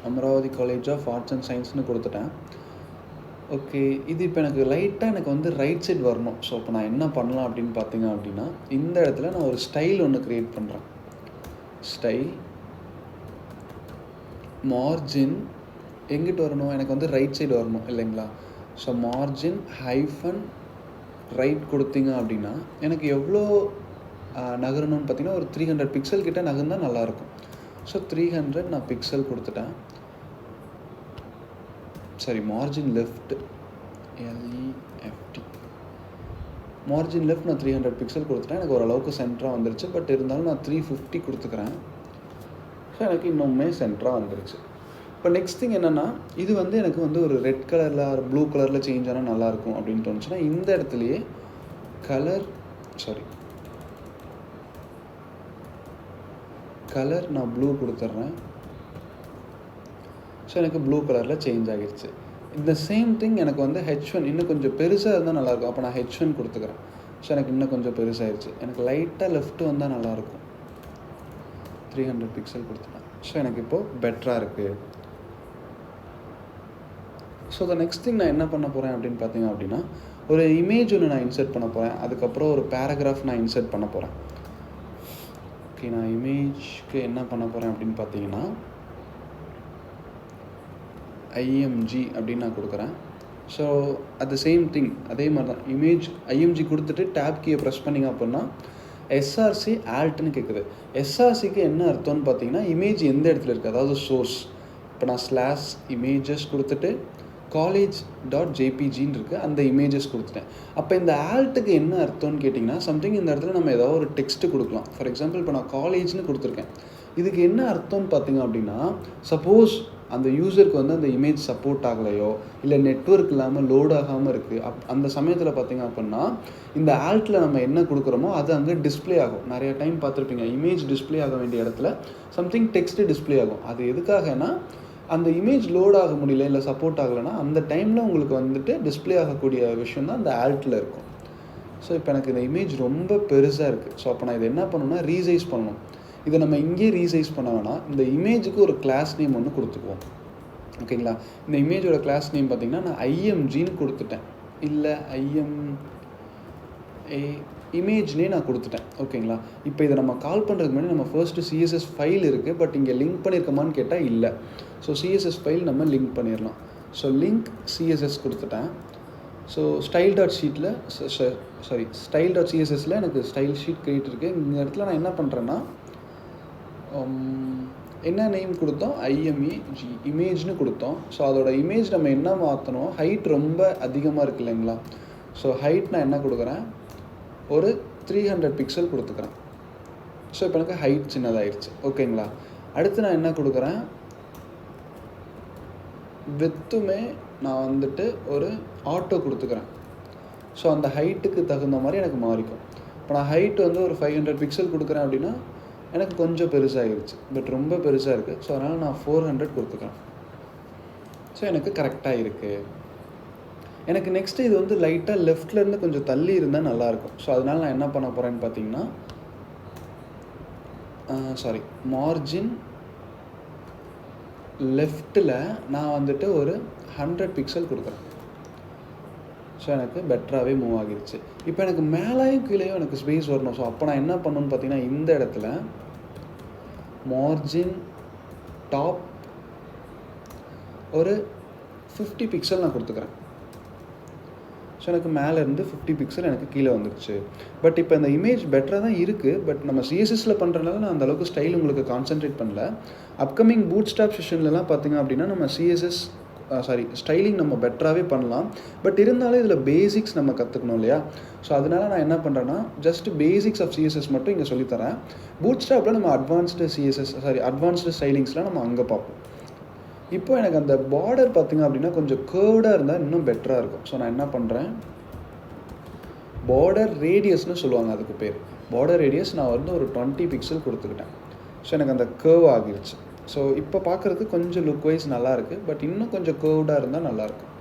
Amaravati college of arts and சயின்ஸ்னு கொடுத்துட்டேன். ஓகே, இது இப்போ எனக்கு வந்து ரைட் சைட் வரணும். ஸோ இப்போ நான் என்ன பண்ணலாம் அப்படின்னு பார்த்தீங்க அப்படின்னா இந்த இடத்துல நான் ஒரு ஸ்டைல் ஒன்று க்ரியேட் பண்ணுறேன். ஸ்டைல் மார்ஜின் எங்கிட்ட வரணும், எனக்கு வந்து ரைட் சைடு வரணும் இல்லைங்களா? ஸோ மார்ஜின் ஹைஃபன் ரைட் கொடுத்தீங்க அப்படின்னா எனக்கு எவ்வளோ நகரணும்னு பார்த்தீங்கன்னா ஒரு 300 பிக்சல் கிட்ட நகர்ந்தால் நல்லாயிருக்கும். ஸோ 300 நான் பிக்சல் கொடுத்துட்டேன். சரி, margin left LEFT margin left நான் 300 பிக்சல் கொடுத்துட்டேன். எனக்கு ஓரளவுக்கு சென்டராக வந்துருச்சு. பட் இருந்தாலும் நான் 350 கொடுத்துக்கிறேன். ஸோ எனக்கு இன்னுமே சென்டராக வந்துருச்சு. இப்போ நெக்ஸ்ட் திங் என்னென்னா, இது வந்து எனக்கு வந்து ஒரு ரெட் கலரில் ஒரு ப்ளூ கலரில் சேஞ்ச் ஆனால் நல்லாயிருக்கும் அப்படின்னு தோணுச்சுன்னா இந்த இடத்துலையே கலர் நான் ப்ளூ கொடுத்துட்றேன். ஸோ எனக்கு ப்ளூ கலரில் சேஞ்ச் ஆகிடுச்சு. இந்த சேம் திங் எனக்கு வந்து H1 இன்னும் கொஞ்சம் பெருசாக இருந்தால் நல்லாயிருக்கும். அப்போ நான் H1 கொடுத்துக்கிறேன். ஸோ எனக்கு இன்னும் கொஞ்சம் பெருசாகிடுச்சு. எனக்கு லைட்டாக லெஃப்ட்டு வந்தால் நல்லாயிருக்கும். 300 பிக்சல் கொடுத்துட்டேன். ஸோ எனக்கு இப்போது பெட்டராக இருக்குது. ஸோ த நெக்ஸ்ட் திங் நான் என்ன பண்ண போகிறேன் அப்படின்னு பார்த்தீங்க அப்படின்னா, ஒரு இமேஜ் ஒன்று நான் இன்சர்ட் பண்ண போகிறேன். அதுக்கப்புறம் ஒரு பேராகிராஃப் நான் இன்சர்ட் பண்ண போகிறேன். ஓகே, நான் இமேஜ்க்கு என்ன பண்ண போகிறேன் அப்படின்னு பார்த்தீங்கன்னா, IMG அப்படின்னு நான் கொடுக்குறேன். So at the same thing அதே மாதிரி தான் இமேஜ் IMG கொடுத்துட்டு டேப் கீயை ப்ரெஸ் பண்ணிங்க அப்படின்னா SRC ஆல்ட்னு கேட்குது. SRCக்கு என்ன அர்த்தம்னு பார்த்தீங்கன்னா, இமேஜ் எந்த இடத்துல இருக்குது, அதாவது சோர்ஸ். இப்போ நான் /images கொடுத்துட்டு college.jpgன்னு இருக்குது, அந்த இமேஜஸ் கொடுத்துட்டேன். அப்போ இந்த ஆல்ட்டுக்கு என்ன அர்த்தம்னு கேட்டிங்கன்னா, சம்திங் இந்த இடத்துல நம்ம ஏதாவது ஒரு டெக்ஸ்ட்டு கொடுக்கலாம். ஃபார் எக்ஸாம்பிள் இப்போ நான் காலேஜ்னு கொடுத்துருக்கேன். இதுக்கு என்ன அர்த்தம்னு பார்த்தீங்க அப்படின்னா, சப்போஸ் அந்த யூசருக்கு வந்து அந்த இமேஜ் சப்போர்ட் ஆகலையோ, இல்லை நெட்வொர்க் இல்லாமல் லோட் ஆகாமல் இருக்குது, அந்த சமயத்தில் பார்த்தீங்க அப்படின்னா இந்த ஆல்ட்டில் நம்ம என்ன கொடுக்குறோமோ அது அங்கே டிஸ்பிளே ஆகும். நிறைய டைம் பார்த்துருப்பீங்க, இமேஜ் டிஸ்பிளே ஆக வேண்டிய இடத்துல சம்திங் டெக்ஸ்ட்டு டிஸ்பிளே ஆகும். அது எதுக்காகனா, அந்த இமேஜ் லோட் ஆக முடியல, இல்லை சப்போர்ட் ஆகலைன்னா அந்த டைமில் உங்களுக்கு வந்துட்டு டிஸ்பிளே ஆகக்கூடிய விஷயம் தான் அந்த ஆல்ட்டில் இருக்கும். ஸோ இப்போ எனக்கு இந்த இமேஜ் ரொம்ப பெருசாக இருக்குது. ஸோ அப்போ நான் இதை என்ன பண்ணணும்னா ரீசைஸ் பண்ணணும். இதை நம்ம இங்கேயே ரீசைஸ் பண்ண வேணாம், இந்த இமேஜுக்கு ஒரு கிளாஸ் நேம் ஒன்று கொடுத்துக்குவோம். ஓகேங்களா? இந்த இமேஜோட கிளாஸ் நேம் பார்த்திங்கன்னா நான் IMGன்னு கொடுத்துட்டேன், இல்லை இமேஜ்னே நான் கொடுத்துட்டேன். ஓகேங்களா? இப்போ இதை நம்ம கால் பண்ணுறதுக்கு முன்னாடி நம்ம ஃபர்ஸ்ட்டு CSS ஃபைல் இருக்குது, பட் இங்கே லிங்க் பண்ணியிருக்கோமான்னு கேட்டால் இல்லை. ஸோ CSS ஃபைல் நம்ம லிங்க் பண்ணிடலாம். ஸோ லிங்க் CSS கொடுத்துட்டேன். ஸோ style.cssல எனக்கு ஸ்டைல் ஷீட் கிரியேட் இருக்குது. இந்த இடத்துல நான் என்ன பண்ணுறேன்னா, என்ன நேம் கொடுத்தோம், IMEG இமேஜ்னு கொடுத்தோம். ஸோ அதோட இமேஜ் நம்ம என்ன மாற்றணும், ஹைட் ரொம்ப அதிகமாக இருக்குது இல்லைங்களா? ஸோ ஹைட் நான் என்ன கொடுக்குறேன், ஒரு 300 பிக்சல் கொடுத்துக்கிறேன். ஸோ இப்போ எனக்கு ஹைட் சின்னதாகிடுச்சு. ஓகேங்களா? அடுத்து நான் என்ன கொடுக்குறேன், வித்துமே நான் வந்துட்டு ஒரு ஆட்டோ கொடுத்துக்கிறேன். ஸோ அந்த ஹைட்டுக்கு தகுந்த மாதிரி எனக்கு மாறிக்கும். இப்போ நான் ஹைட் வந்து ஒரு 500 பிக்சல் கொடுக்குறேன் அப்படின்னா எனக்கு கொஞ்சம் பெருசாகிடுச்சு, பட் ரொம்ப பெருசாக இருக்குது. ஸோ அதனால் நான் 400 கொடுத்துக்கிறேன். ஸோ எனக்கு கரெக்டாக இருக்குது. எனக்கு நெக்ஸ்ட்டு இது வந்து லைட்டாக லெஃப்ட்லேருந்து கொஞ்சம் தள்ளி இருந்தால் நல்லாயிருக்கும். ஸோ அதனால் நான் என்ன பண்ண போகிறேன்னு பார்த்தீங்கன்னா, மார்ஜின் லெஃப்ட்டில் நான் வந்துட்டு ஒரு 100 பிக்சல் கொடுக்குறேன். ஸோ எனக்கு பெட்டராகவே மூவ் ஆகிடுச்சு. இப்போ எனக்கு மேலேயும் கீழேயும் எனக்கு ஸ்பேஸ் வரணும். ஸோ அப்போ நான் என்ன பண்ணணும்னு பார்த்தீங்கன்னா, இந்த இடத்துல மார்ஜின் டாப் ஒரு 50 பிக்சல் நான் கொடுத்துக்கிறேன். ஸோ எனக்கு மேலேருந்து 50 பிக்சல் எனக்கு கீழே வந்துடுச்சு. பட் இப்போ இந்த இமேஜ் பெட்டராக தான் இருக்குது. பட் நம்ம CSSல பண்ணுறதுனால நான் அந்தளவுக்கு ஸ்டைல் உங்களுக்கு கான்சென்ட்ரேட் பண்ணல. அப்கமிங் பூட் ஸ்டாப் செஷன்லலாம் பார்த்திங்க அப்படின்னா நம்ம ஸ்டைலிங் நம்ம பெட்டராகவே பண்ணலாம். பட் இருந்தாலும் இதில் பேசிக்ஸ் நம்ம கற்றுக்கணும் இல்லையா? ஸோ அதனால நான் என்ன பண்ணுறேன்னா, ஜஸ்ட் பேசிக்ஸ் ஆஃப் CSS மட்டும் இங்கே சொல்லித்தரேன். பூட் ஸ்டாப்பில் நம்ம அட்வான்ஸ்டு ஸ்டைலிங்ஸ்லாம் நம்ம அங்கே பார்ப்போம். இப்போ எனக்கு அந்த பார்டர் பார்த்திங்க அப்படின்னா கொஞ்சம் கேர்வ்டாக இருந்தால் இன்னும் பெட்டராக இருக்கும். ஸோ நான் என்ன பண்ணுறேன், பார்டர் ரேடியஸ்னு சொல்லுவாங்க அதுக்கு பேர். பார்டர் ரேடியஸ் நான் வந்து ஒரு 20 பிக்சல் கொடுத்துக்கிட்டேன். ஸோ எனக்கு அந்த கேர்வ் ஆகிடுச்சு. ஸோ இப்போ பார்க்குறதுக்கு கொஞ்சம் லுக் வைஸ் நல்லாயிருக்கு, பட் இன்னும் கொஞ்சம் கேர்வ்டாக இருந்தால் நல்லாயிருக்கும்.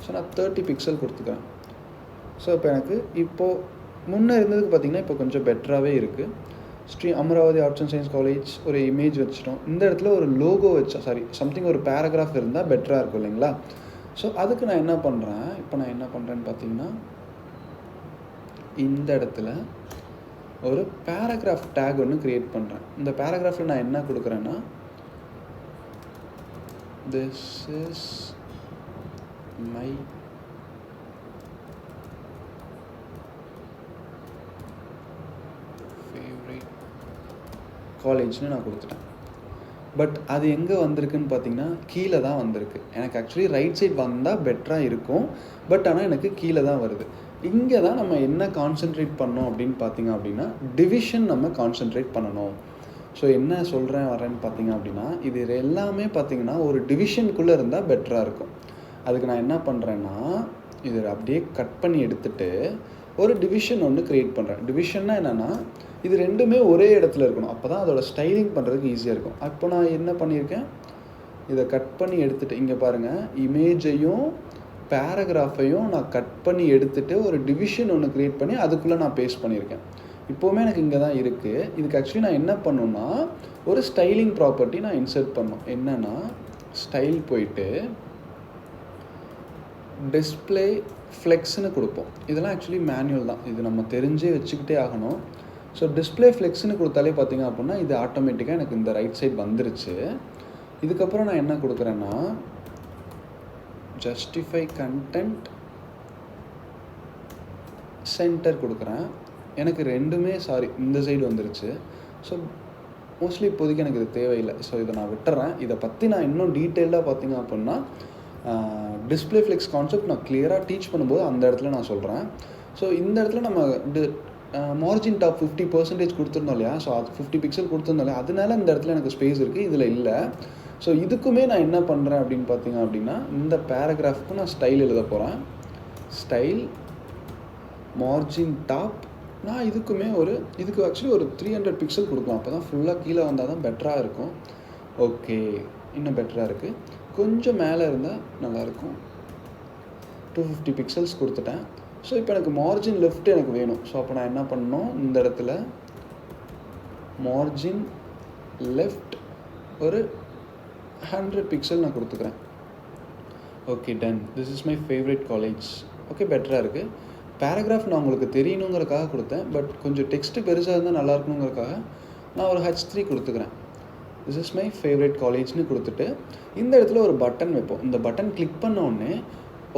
ஸோ நான் 30 பிக்சல் கொடுத்துக்கிறேன். ஸோ இப்போ எனக்கு இப்போது முன்னே இருந்ததுக்கு பார்த்திங்கன்னா இப்போ கொஞ்சம் பெட்டராகவே இருக்குது. Amaravati arts and science college ஒரு இமேஜ் வச்சிட்டோம். இந்த இடத்துல ஒரு லோகோ சம்திங் ஒரு பேராகிராஃப் இருந்தால் பெட்டராக இருக்கும் இல்லைங்களா? ஸோ அதுக்கு நான் என்ன பண்ணுறேன்னு பார்த்தீங்கன்னா, இந்த இடத்துல ஒரு பேராகிராஃப் டேக் ஒன்று க்ரியேட் பண்ணுறேன். இந்த பேராகிராஃபில் நான் என்ன கொடுக்குறேன்னா, திஸ் இஸ் மை ஃபேவரட் காலேஜ்னு நான் கொடுத்துட்டேன். பட் அது எங்கே வந்திருக்குன்னு பார்த்தீங்கன்னா, கீழே தான் வந்திருக்கு. எனக்கு ஆக்சுவலி ரைட் சைட் வந்தால் பெட்டராக இருக்கும், பட் ஆனால் எனக்கு கீழே தான் வருது. இங்கே தான் நம்ம என்ன கான்சென்ட்ரேட் பண்ணோம் அப்படின்னு பார்த்தீங்க அப்படின்னா, டிவிஷன் நம்ம கான்சென்ட்ரேட் பண்ணணும். ஸோ என்ன வரேன்னு பார்த்தீங்க அப்படின்னா, இது எல்லாமே பார்த்தீங்கன்னா ஒரு டிவிஷனுக்குள்ளே இருந்தால் பெட்டராக இருக்கும். அதுக்கு நான் என்ன பண்ணுறேன்னா, இதை அப்படியே கட் பண்ணி எடுத்துகிட்டு ஒரு டிவிஷன் ஒன்று க்ரியேட் பண்ணுறேன். டிவிஷன்னா என்னென்னா, இது ரெண்டுமே ஒரே இடத்துல இருக்கணும். அப்போ தான் அதோட ஸ்டைலிங் பண்ணுறதுக்கு ஈஸியாக இருக்கும். அப்போ நான் என்ன பண்ணியிருக்கேன், இதை கட் பண்ணி எடுத்துகிட்டு இங்கே பாருங்கள், இமேஜையும் பேராகிராஃபையும் நான் கட் பண்ணி எடுத்துகிட்டு ஒரு டிவிஷன் ஒன்று க்ரியேட் பண்ணி அதுக்குள்ளே நான் பேஸ்ட் பண்ணியிருக்கேன். இப்போவுமே எனக்கு இங்கே தான் இருக்குது. இதுக்கு ஆக்சுவலி நான் என்ன பண்ணணுன்னா ஒரு ஸ்டைலிங் ப்ராப்பர்ட்டி நான் இன்சர்ட் பண்ணணும். என்னென்னா ஸ்டைல் போயிட்டு டிஸ்பிளே ஃப்ளெக்ஸ்னு கொடுப்போம். இதெல்லாம் ஆக்சுவலி மேனுவல் தான், இது நம்ம தெரிஞ்சே வச்சுக்கிட்டே ஆகணும். ஸோ டிஸ்பிளே ஃப்ளெக்ஸ்னு கொடுத்தாலே பார்த்தீங்க அப்படின்னா இது ஆட்டோமேட்டிக்காக எனக்கு இந்த ரைட் சைட் வந்துருச்சு. இதுக்கப்புறம் நான் என்ன கொடுக்குறேன்னா ஜஸ்டிஃபை கண்டென்ட் சென்டர் கொடுக்குறேன். எனக்கு ரெண்டுமே இந்த சைடு வந்துருச்சு. ஸோ மோஸ்ட்லி இப்போதைக்கு எனக்கு இது தேவையில்லை. ஸோ இதை நான் விட்டுறேன். இதை பற்றி நான் இன்னும் டீட்டெயிலாக பார்த்தீங்க அப்படின்னா டிஸ்பிளே ஃப்ளெக்ஸ் கான்செப்ட் நான் கிளியராக டீச் பண்ணும்போது அந்த இடத்துல நான் சொல்கிறேன். ஸோ இந்த இடத்துல நம்ம மார்ஜின் டாப் 50% கொடுத்துருந்தோம் இல்லையா, ஸோ அது 50 பிக்சல் கொடுத்துருந்தோம் இல்லையா, அதனால இந்த இடத்துல எனக்கு ஸ்பேஸ் இருக்குது, இதில் இல்லை. ஸோ இதுக்குமே நான் என்ன பண்ணுறேன் அப்படின்னு பார்த்தீங்க அப்படின்னா இந்த பேராகிராஃப்க்கு நான் ஸ்டைல் எழுத போகிறேன். ஸ்டைல் மார்ஜின் டாப் நான் இதுக்கு ஆக்சுவலி ஒரு 300 பிக்சல் கொடுக்கலாம். அப்போ தான் ஃபுல்லாக கீழே வந்தால் தான் பெட்டராக இருக்கும். ஓகே, இன்னும் பெட்டராக இருக்குது. கொஞ்சம் மேலே இருந்தால் நல்லாயிருக்கும். 250 பிக்சல்ஸ் கொடுத்துட்டேன். ஸோ இப்போ எனக்கு மார்ஜின் லெஃப்ட் எனக்கு வேணும். ஸோ அப்போ நான் என்ன பண்ணணும், இந்த இடத்துல மார்ஜின் லெஃப்ட் ஒரு 100 பிக்சல் நான் கொடுத்துக்கிறேன். Okay, done. This is my favourite college. Okay, பெட்டராக இருக்குது. பேராகிராஃப் நான் உங்களுக்கு தெரியணுங்கிறக்காக கொடுத்தேன். பட் கொஞ்சம் டெக்ஸ்ட்டு பெருசாக இருந்தால் நல்லா இருக்கணுங்கிறக்காக நான் ஒரு H3 கொடுத்துக்கிறேன். திஸ் இஸ் மை ஃபேவரட் காலேஜ்னு கொடுத்துட்டு இந்த இடத்துல ஒரு பட்டன் வைப்போம். இந்த பட்டன் கிளிக் பண்ண உடனே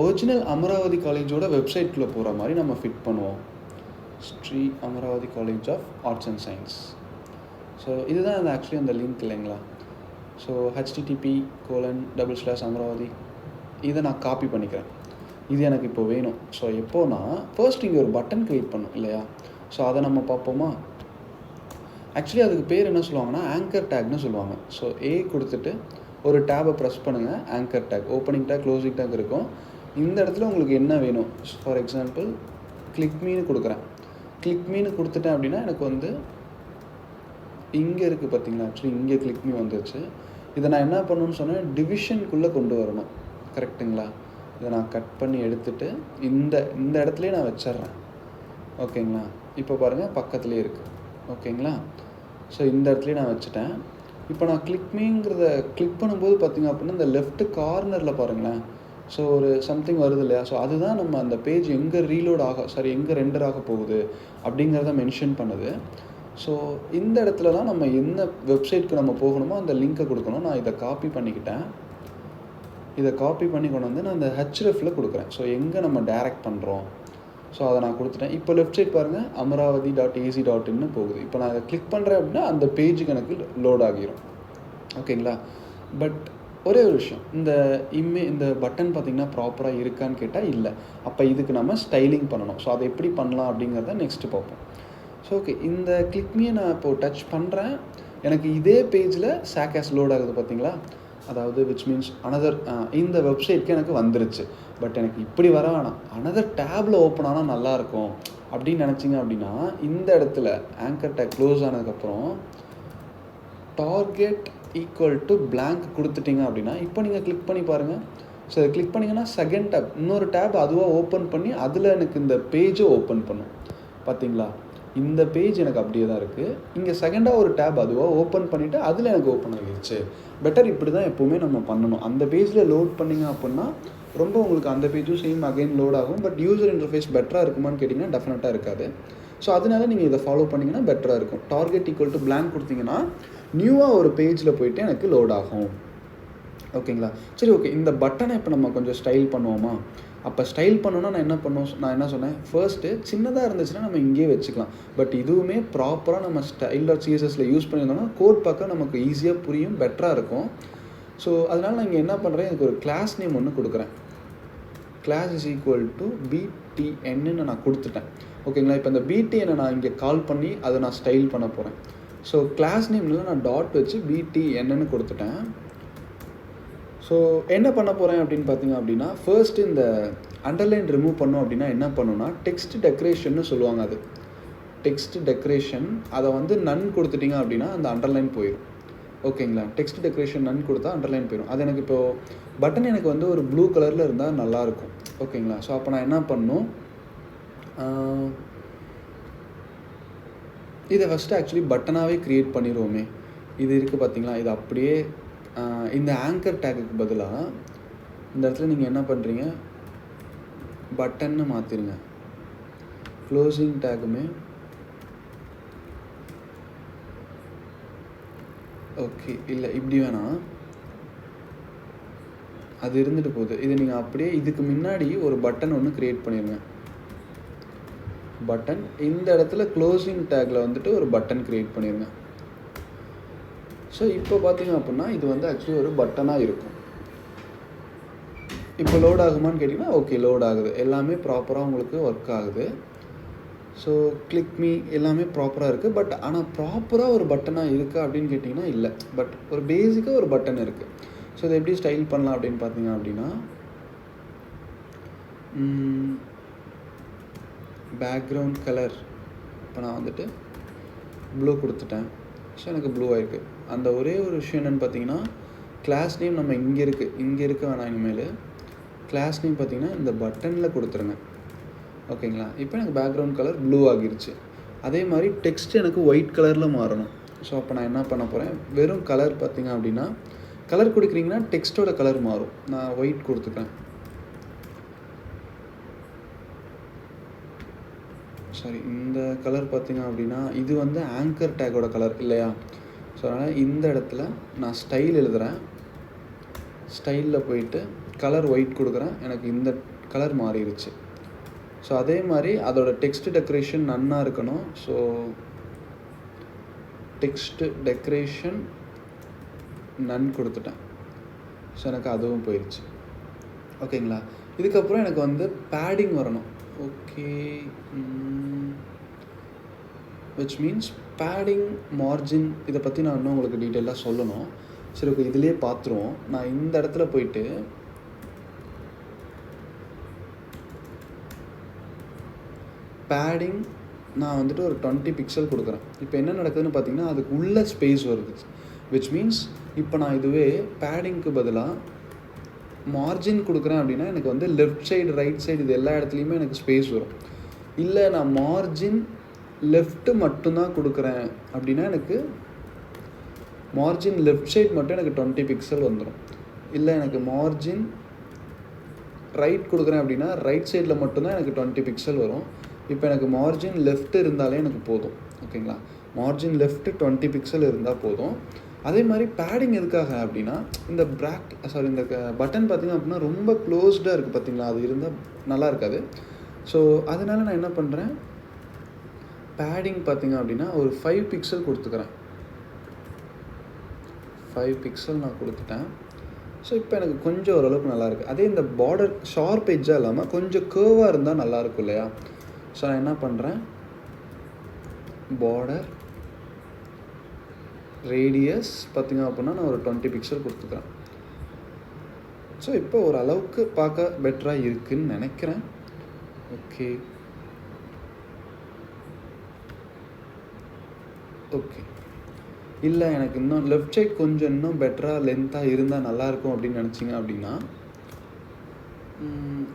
ஒரிஜினல் அமராவதி காலேஜோட வெப்சைட்குள்ளே போகிற மாதிரி நம்ம ஃபிட் பண்ணுவோம். Sri Amaravati college of arts and science. So இதுதான் அந்த ஆக்சுவலி அந்த லிங்க் இல்லைங்களா. ஸோ http://amravati இதை நான் காப்பி பண்ணிக்கிறேன். இது எனக்கு இப்போ வேணும். ஸோ எப்போனா ஃபர்ஸ்ட் இங்கே ஒரு பட்டன் க்ரியேட் பண்ணும் இல்லையா. ஸோ அதை நம்ம பார்ப்போமா. ஆக்சுவலி அதுக்கு பேர் என்ன சொல்லுவாங்கன்னா ஆங்கர் டேக்னு சொல்லுவாங்க. ஸோ ஏ கொடுத்துட்டு ஒரு டேபை ப்ரெஸ் பண்ணுங்கள். Anchor tag, opening tag, closing tag இருக்கும். இந்த இடத்துல உங்களுக்கு என்ன வேணும், ஃபார் எக்ஸாம்பிள் கிளிக் மீன்னு கொடுக்குறேன். கிளிக் மீன்னு கொடுத்துட்டேன் அப்படின்னா எனக்கு இங்கே இருக்குது பார்த்தீங்களா, ஆக்சுவலி இங்கே கிளிக் மீ வந்துருச்சு. இதை நான் என்ன பண்ணணும்னு சொன்னேன், டிவிஷனுக்குள்ளே கொண்டு வரணும். கரெக்டுங்களா. இதை நான் கட் பண்ணி எடுத்துகிட்டு இந்த இடத்துலையே நான் வச்சிட்றேன். ஓகேங்களா. இப்போ பாருங்கள் பக்கத்துலேயே இருக்குது. ஓகேங்களா. ஸோ இந்த இடத்துலையே நான் வச்சுட்டேன். இப்போ நான் கிளிக்மிங்கிறத கிளிக் பண்ணும்போது பார்த்திங்க அப்படின்னா இந்த லெஃப்ட் கார்னரில் பாருங்களேன், ஸோ ஒரு சம்திங் வருது இல்லையா. ஸோ அதுதான் நம்ம அந்த பேஜ் எங்கே எங்கே ரெண்டர் ஆக போகுது அப்படிங்கிறத மென்ஷன் பண்ணுது. ஸோ இந்த இடத்துல தான் நம்ம என்ன வெப்சைட்க்கு நம்ம போகணுமோ அந்த லிங்க்கை கொடுக்கணும். நான் இதை காப்பி பண்ணிக்கிட்டேன். இதை காப்பி பண்ணி கொண்டு வந்து நான் அந்த ஹெச்ரெஃபில் கொடுக்குறேன். ஸோ எங்கே நம்ம டைரக்ட் பண்ணுறோம், ஸோ அதை நான் கொடுத்துட்டேன். இப்போ லெஃப்ட் சைட் பாருங்கள் amravati.ac.in போகுது. இப்போ நான் அதை கிளிக் பண்ணுறேன் அப்படின்னா அந்த பேஜுக்கு எனக்கு லோட் ஆகிரும். ஓகேங்களா. பட் ஒரே ஒரு விஷயம், இந்த பட்டன் பார்த்திங்கன்னா ப்ராப்பராக இருக்கான்னு கேட்டால் இல்லை. அப்போ இதுக்கு நம்ம ஸ்டைலிங் பண்ணணும். ஸோ அதை எப்படி பண்ணலாம் அப்படிங்கிறத நெக்ஸ்ட்டு பார்ப்போம். ஸோ ஓகே, இந்த கிளிக்மியை நான் இப்போது டச் பண்ணுறேன். எனக்கு இதே பேஜில் சாக்காஸ் லோட் ஆகுது பார்த்தீங்களா. அதாவது விச் மீன்ஸ் இந்த வெப்சைட்க்கு எனக்கு வந்துருச்சு. பட் எனக்கு இப்படி வர வேணாம், அனதர் டேபில் ஓப்பன் ஆனால் நல்லாயிருக்கும் அப்படின்னு நினச்சிங்க அப்படின்னா இந்த இடத்துல ஆங்கர் டேக் க்ளோஸ் ஆனதுக்கப்புறம் டார்கெட் ஈக்குவல் டு blank கொடுத்துட்டிங்க அப்படின்னா இப்போ நீங்கள் கிளிக் பண்ணி பாருங்கள். ஸோ அதை கிளிக் பண்ணிங்கன்னா செகண்ட் டேப் இன்னொரு டேப் அதுவாக ஓப்பன் பண்ணி அதில் எனக்கு இந்த பேஜை ஓப்பன் பண்ணும். பார்த்தீங்களா, இந்த பேஜ் எனக்கு அப்படியே தான் இருக்குது. இங்கே செகண்டாக ஒரு டேப் அதுவாக ஓப்பன் பண்ணிவிட்டு அதில் எனக்கு ஓப்பன் ஆகிடுச்சு. பெட்டர் இப்படி தான் எப்போவுமே நம்ம பண்ணணும். அந்த பேஜில் லோட் பண்ணிங்க அப்படின்னா ரொம்ப உங்களுக்கு அந்த பேஜும் சேம் அகைன் லோட் ஆகும். பட் யூசர் இன்டர்ஃபேஸ் பெட்டராக இருக்குமான்னு கேட்டிங்கன்னா டெஃபினட்டாக இருக்காது. ஸோ அதனால நீங்கள் இதை ஃபாலோ பண்ணிங்கன்னா பெட்டராக இருக்கும். டார்கெட் ஈக்குவல் டு blank கொடுத்தீங்கன்னா நியூவாக ஒரு பேஜில் போய்ட்டு எனக்கு லோட் ஆகும். ஓகேங்களா. சரி, ஓகே, இந்த பட்டனை இப்போ நம்ம கொஞ்சம் ஸ்டைல் பண்ணுவோமா. அப்போ ஸ்டைல் பண்ணோன்னா நான் என்ன சொன்னேன், ஃபர்ஸ்ட்டு சின்னதாக இருந்துச்சுன்னா நம்ம இங்கேயே வச்சுக்கலாம். பட் இதுவுமே ப்ராப்பராக நம்ம style.cssல யூஸ் பண்ணியிருந்தோம்னா கோட் பார்க்க நமக்கு ஈஸியாக புரியும், பெட்டராக இருக்கும். ஸோ அதனால் நான் இங்கே என்ன பண்ணுறேன், எனக்கு ஒரு கிளாஸ் நேம் ஒன்று கொடுக்குறேன். கிளாஸ் இஸ் ஈக்குவல் டு btnன்னு நான் கொடுத்துட்டேன். ஓகேங்களா. இப்போ இந்த btn நான் இங்கே கால் பண்ணி அதை நான் ஸ்டைல் பண்ண போகிறேன். ஸோ கிளாஸ் நேமில் நான் டாட் வச்சு btnன்னு கொடுத்துட்டேன். ஸோ என்ன பண்ண போகிறேன் அப்படின்னு பார்த்தீங்க அப்படின்னா ஃபர்ஸ்ட்டு இந்த அண்டர்லைன் ரிமூவ் பண்ணோம் அப்படின்னா என்ன பண்ணுன்னா டெக்ஸ்ட் டெக்கரேஷன்னு சொல்லுவாங்க. அது டெக்ஸ்ட் டெக்கரேஷன் அதை வந்து நன் கொடுத்துட்டிங்க அப்படின்னா அந்த அண்டர்லைன் போயிடும். ஓகேங்களா? டெக்ஸ்ட் டெக்கரேஷன் நன் கொடுத்தா அண்டர்லைன் போயிடும். அது எனக்கு இப்போது பட்டன் எனக்கு வந்து ஒரு ப்ளூ கலரில் இருந்தால் நல்லாயிருக்கும். ஓகேங்களா? ஸோ அப்போ நான் என்ன பண்ணணும், இதை ஃபஸ்ட்டு ஆக்சுவலி பட்டனாகவே க்ரியேட் பண்ணிடுவோமே. இது இருக்குது பார்த்தீங்களா, இது அப்படியே இந்த ஆங்கர் டேக்குக்கு பதிலாக இந்த இடத்துல நீங்கள் என்ன பண்ணுறீங்க, பட்டன்னு மாற்றிடுங்க. க்ளோசிங் டேக்குமே ஓகே, இல்லை இப்படி வேணாம், அது இருந்துட்டு போகுது. இது நீங்கள் அப்படியே இதுக்கு முன்னாடி ஒரு பட்டன் ஒன்று க்ரியேட் பண்ணிடுங்க. பட்டன் இந்த இடத்துல க்ளோசிங் டேக்கில் வந்துட்டு ஒரு பட்டன் க்ரியேட் பண்ணிடுங்க. ஸோ இப்போ பார்த்தீங்க அப்படின்னா இது வந்து ஆக்சுவலி ஒரு பட்டனாக இருக்கும். இப்போ லோட் ஆகுமான்னு கேட்டிங்கன்னா ஓகே, லோட் ஆகுது. எல்லாமே ப்ராப்பராக உங்களுக்கு ஒர்க் ஆகுது. ஸோ கிளிக் மீ எல்லாமே ப்ராப்பராக இருக்குது. பட் ஆனால் ப்ராப்பராக ஒரு பட்டனாக இருக்குது அப்படின்னு கேட்டிங்கன்னா இல்லை. பட் ஒரு பேசிக்காக ஒரு பட்டன் இருக்குது. ஸோ இதை எப்படி ஸ்டைல் பண்ணலாம் அப்படின்னு பார்த்தீங்க அப்படின்னா, பேக்ரவுண்ட் கலர் இப்போ நான் வந்துட்டு ப்ளூ கொடுத்துட்டேன். ஸோ எனக்கு ப்ளூ ஆகிருக்கு. அந்த ஒரே ஒரு விஷயம் என்னென்னு பார்த்தீங்கன்னா, கிளாஸ் நேம் நம்ம இங்கே இருக்க வேணாம். இனிமேல் கிளாஸ் நேம் பார்த்தீங்கன்னா இந்த பட்டனில் கொடுத்துருங்க. ஓகேங்களா? இப்போ எனக்கு பேக்ரவுண்ட் கலர் ப்ளூ ஆகிருச்சு. அதே மாதிரி டெக்ஸ்ட் எனக்கு ஒயிட் கலரில் மாறணும். ஸோ அப்போ நான் என்ன பண்ண போகிறேன், வெறும் கலர் பார்த்தீங்க அப்படின்னா, கலர் கொடுக்குறீங்கன்னா டெக்ஸ்ட்டோட கலர் மாறும். நான் ஒயிட் கொடுத்துக்கிறேன். சாரி, இந்த கலர் பார்த்தீங்க அப்படின்னா இது வந்து ஆங்கர் டேக்கோட கலர் இல்லையா? ஸோ அதனால் இந்த இடத்துல நான் ஸ்டைல் எழுதுகிறேன். ஸ்டைலில் போயிட்டு கலர் ஒயிட் கொடுக்குறேன். எனக்கு இந்த கலர் மாறிடுச்சு. ஸோ அதே மாதிரி அதோட டெக்ஸ்ட் டெக்கரேஷன் நன்னாக இருக்கணும். ஸோ டெக்ஸ்ட் டெக்கரேஷன் நன் கொடுத்துட்டேன். ஸோ எனக்கு அதுவும் போயிடுச்சு. ஓகேங்களா? இதுக்கப்புறம் எனக்கு வந்து பேடிங் வரணும். Okay, which means padding, margin இதை பற்றி நான் இன்னும் உங்களுக்கு டீட்டெயிலாக சொல்லணும். சரி, ஓகே, இதிலே பார்த்துருவோம். நான் இந்த இடத்துல போயிட்டு பேடிங் நான் வந்துட்டு ஒரு 20 பிக்சல் கொடுக்குறேன். இப்போ என்ன நடக்குதுன்னு பார்த்தீங்கன்னா, அதுக்கு உள்ள ஸ்பேஸ் வருது. விச் மீன்ஸ் இப்போ நான் இதுவே பேடிங்க்கு பதிலாக மார்ஜின் கொடுக்குறேன் அப்படின்னா எனக்கு வந்து லெஃப்ட் சைடு, ரைட் சைடு இது எல்லா இடத்துலையுமே எனக்கு ஸ்பேஸ் வரும். இல்லை நான் மார்ஜின் லெஃப்ட்டு மட்டும்தான் கொடுக்குறேன் அப்படின்னா எனக்கு மார்ஜின் லெஃப்ட் சைடு மட்டும் எனக்கு 20 பிக்சல் வந்துடும். இல்லை எனக்கு மார்ஜின் ரைட் கொடுக்குறேன் அப்படின்னா ரைட் சைடில் மட்டும்தான் எனக்கு 20 பிக்சல் வரும். இப்போ எனக்கு மார்ஜின் லெஃப்ட் இருந்தாலே எனக்கு போதும். ஓகேங்களா? மார்ஜின் லெஃப்ட் 20 பிக்சல் இருந்தால் போதும். அதே மாதிரி பேடிங் எதுக்காக அப்படின்னா, இந்த இந்த பட்டன் பார்த்திங்க அப்படின்னா ரொம்ப க்ளோஸ்டாக இருக்குது பார்த்தீங்களா, அது இருந்தால் நல்லா இருக்காது. ஸோ அதனால் நான் என்ன பண்ணுறேன், பேடிங் பார்த்திங்க அப்படின்னா ஒரு 5 பிக்சல் கொடுத்துக்கிறேன். 5 பிக்சல் நான் கொடுத்துட்டேன். ஸோ இப்போ எனக்கு கொஞ்சம் ஓரளவுக்கு நல்லாயிருக்கு. அதே இந்த பார்டர் ஷார்ப் எட்ஜாக இல்லாமல் கொஞ்சம் கேர்வாக இருந்தால் நல்லாயிருக்கும் இல்லையா? ஸோ நான் என்ன பண்ணுறேன், பார்டர் ரேடியஸ் பார்த்திங்க அப்படின்னா நான் ஒரு 20 பிக்சல் கொடுத்துக்கிறேன். ஸோ இப்போ ஓரளவுக்கு பார்க்க பெட்டராக இருக்குதுன்னு நினைக்கிறேன். ஓகே ஓகே இல்லை, எனக்கு இன்னும் லெஃப்ட் சைட் கொஞ்சம் இன்னும் பெட்டராக லென்த்தாக இருந்தால் நல்லாயிருக்கும் அப்படின்னு நினச்சிங்க அப்படின்னா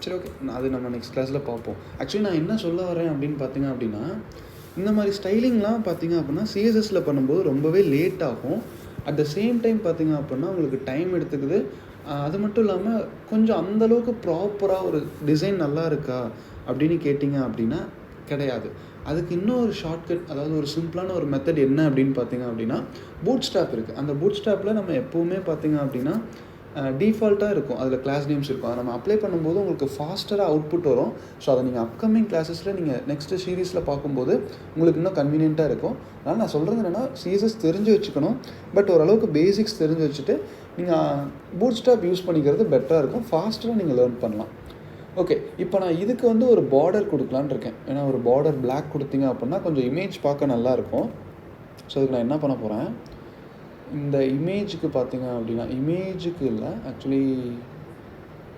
சரி, ஓகே, அது நம்ம நெக்ஸ்ட் கிளாஸில் பார்ப்போம். ஆக்சுவலி நான் என்ன சொல்ல வரேன் அப்படின்னு பார்த்தீங்க அப்படின்னா, இந்த மாதிரி ஸ்டைலிங்லாம் பார்த்தீங்க அப்படின்னா சிஎஸ்எஸில் பண்ணும்போது ரொம்பவே லேட் ஆகும். அட் த சேம் டைம் பார்த்தீங்க அப்படின்னா உங்களுக்கு டைம் எடுத்துக்குது. அது மட்டும் இல்லாமல் கொஞ்சம் அந்தளவுக்கு ப்ராப்பராக ஒரு டிசைன் நல்லா இருக்கா அப்படின்னு கேட்டிங்க அப்படின்னா கிடையாது. அதுக்கு இன்னொரு ஷார்ட்கட், அதாவது ஒரு சிம்பிளான ஒரு மெத்தட் என்ன அப்படின்னு பார்த்தீங்க அப்படின்னா, பூட் ஸ்ட்ராப் இருக்குது. அந்த பூட் ஸ்ட்ராப்பில் நம்ம எப்போவுமே பார்த்தீங்க அப்படின்னா டிஃபால்ட்டாக இருக்கும். அதில் கிளாஸ் நேம்ஸ் இருக்கும். அதை நம்ம அப்ளை பண்ணும்போது உங்களுக்கு ஃபாஸ்டராக அவுட்புட் வரும். ஸோ அதை நீங்கள் அப்கமிங் கிளாஸஸில் நீங்கள் நெக்ஸ்ட்டு சீரீஸில் பார்க்கும்போது உங்களுக்கு இன்னும் கன்வீனியண்ட்டாக இருக்கும். அதனால் நான் சொல்கிறது என்னென்னா, சிஎஸ்எஸ் தெரிஞ்சு வச்சுக்கணும். பட் ஓரளவுக்கு பேசிக்ஸ் தெரிஞ்சு வச்சுட்டு நீங்கள் பூட் ஸ்ட்ராப் யூஸ் பண்ணிக்கிறது பெட்டராக இருக்கும். ஃபாஸ்ட்டாக நீங்கள் லேர்ன் பண்ணலாம். ஓகே, இப்போ நான் இதுக்கு வந்து ஒரு பார்டர் கொடுக்கலான்னு இருக்கேன். ஏன்னா ஒரு பார்டர் பிளாக் கொடுத்தீங்க அப்படின்னா கொஞ்சம் இமேஜ் பார்க்க நல்லாயிருக்கும். ஸோ இதுக்கு நான் என்ன பண்ண போகிறேன், இந்த இமேஜுக்கு பார்த்தீங்க அப்படின்னா, இமேஜுக்கு இல்லை ஆக்சுவலி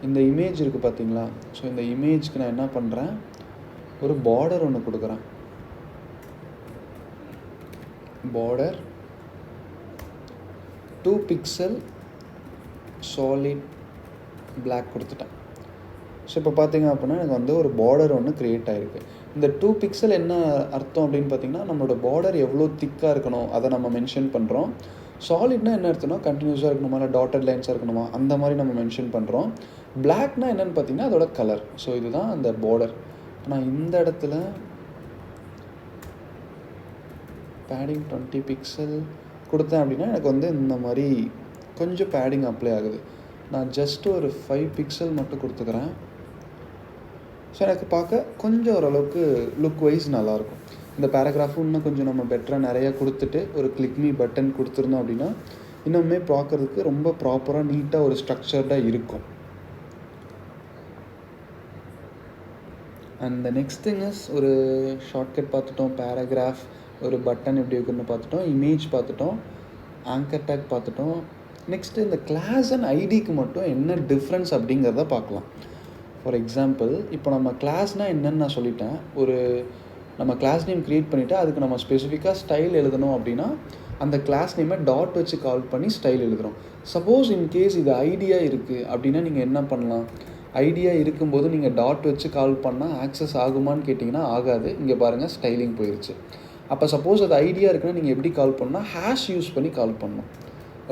இந்த இமேஜ் இருக்குது பார்த்தீங்களா. ஸோ இந்த இமேஜுக்கு நான் என்ன பண்ணுறேன், ஒரு பார்டர் ஒன்று கொடுக்குறேன். border 2 pixel solid black கொடுத்துட்டேன். ஸோ இப்போ பார்த்தீங்க அப்படின்னா எனக்கு வந்து ஒரு பார்டர் ஒன்று க்ரியேட் ஆகிருக்கு. இந்த 2 பிக்சல் என்ன அர்த்தம் அப்படின்னு பார்த்தீங்கன்னா, நம்மளோட பார்டர் எவ்வளோ திக்காக இருக்கணும் அதை நம்ம மென்ஷன் பண்ணுறோம். சாலிட்னா என்ன அர்த்தம்னா கண்டினியூஸாக இருக்கணுமா, இல்லை டாட்டட் லைன்ஸாக இருக்கணுமா, அந்த மாதிரி நம்ம மென்ஷன் பண்ணுறோம். பிளாக்னா என்னென்னு பார்த்தீங்கன்னா அதோட கலர். ஸோ இதுதான் அந்த பார்டர். நான் இந்த இடத்துல பேடிங் 20 பிக்சல் கொடுத்தேன் அப்படின்னா எனக்கு வந்து இந்த மாதிரி கொஞ்சம் பேடிங் அப்ளை ஆகுது. நான் ஜஸ்ட் ஒரு 5 பிக்சல் மட்டும் கொடுத்துக்கிறேன். ஸோ எனக்கு பார்க்க கொஞ்சம் ஓரளவுக்கு லுக் வைஸ் நல்லாயிருக்கும். இந்த பேராகிராஃபும் இன்னும் கொஞ்சம் நம்ம பெட்டராக நிறையா கொடுத்துட்டு ஒரு கிளிக் மீ பட்டன் கொடுத்துருந்தோம் அப்படின்னா இன்னுமே பார்க்குறதுக்கு ரொம்ப ப்ராப்பராக நீட்டாக ஒரு ஸ்ட்ரக்சர்டாக இருக்கும். And the next thing is ஒரு ஷார்ட்கட் பார்த்துட்டோம், பேராகிராஃப், ஒரு பட்டன் எப்படி இருக்குன்னு பார்த்துட்டோம், இமேஜ் பார்த்துட்டோம், ஆங்கர் டேக் பார்த்துட்டோம். நெக்ஸ்ட்டு இந்த கிளாஸ் அண்ட் ஐடிக்கு மட்டும் என்ன டிஃப்ரென்ஸ் அப்படிங்கிறத பார்க்கலாம். ஃபார் எக்ஸாம்பிள் இப்போ நம்ம கிளாஸ்னால் என்னென்னு நான் சொல்லிட்டேன். ஒரு நம்ம கிளாஸ் நேம் க்ரியேட் பண்ணிவிட்டு அதுக்கு நம்ம ஸ்பெசிஃபிக்காக ஸ்டைல் எழுதணும் அப்படின்னா அந்த கிளாஸ் நேமை டாட் வச்சு கால் பண்ணி ஸ்டைல் எழுதுகிறோம். சப்போஸ் இன்கேஸ் இது ஐடியா இருக்குது அப்படின்னா நீங்கள் என்ன பண்ணலாம், ஐடியா இருக்கும்போது நீங்கள் டாட் வச்சு கால் பண்ணால் ஆக்சஸ் ஆகுமான்னு கேட்டிங்கன்னா ஆகாது. இங்கே பாருங்கள் ஸ்டைலிங் போயிடுச்சு. அப்போ சப்போஸ் அது ஐடியா இருக்குன்னா நீங்கள் எப்படி கால் பண்ணால் ஹேஷ் யூஸ் பண்ணி கால் பண்ணணும்.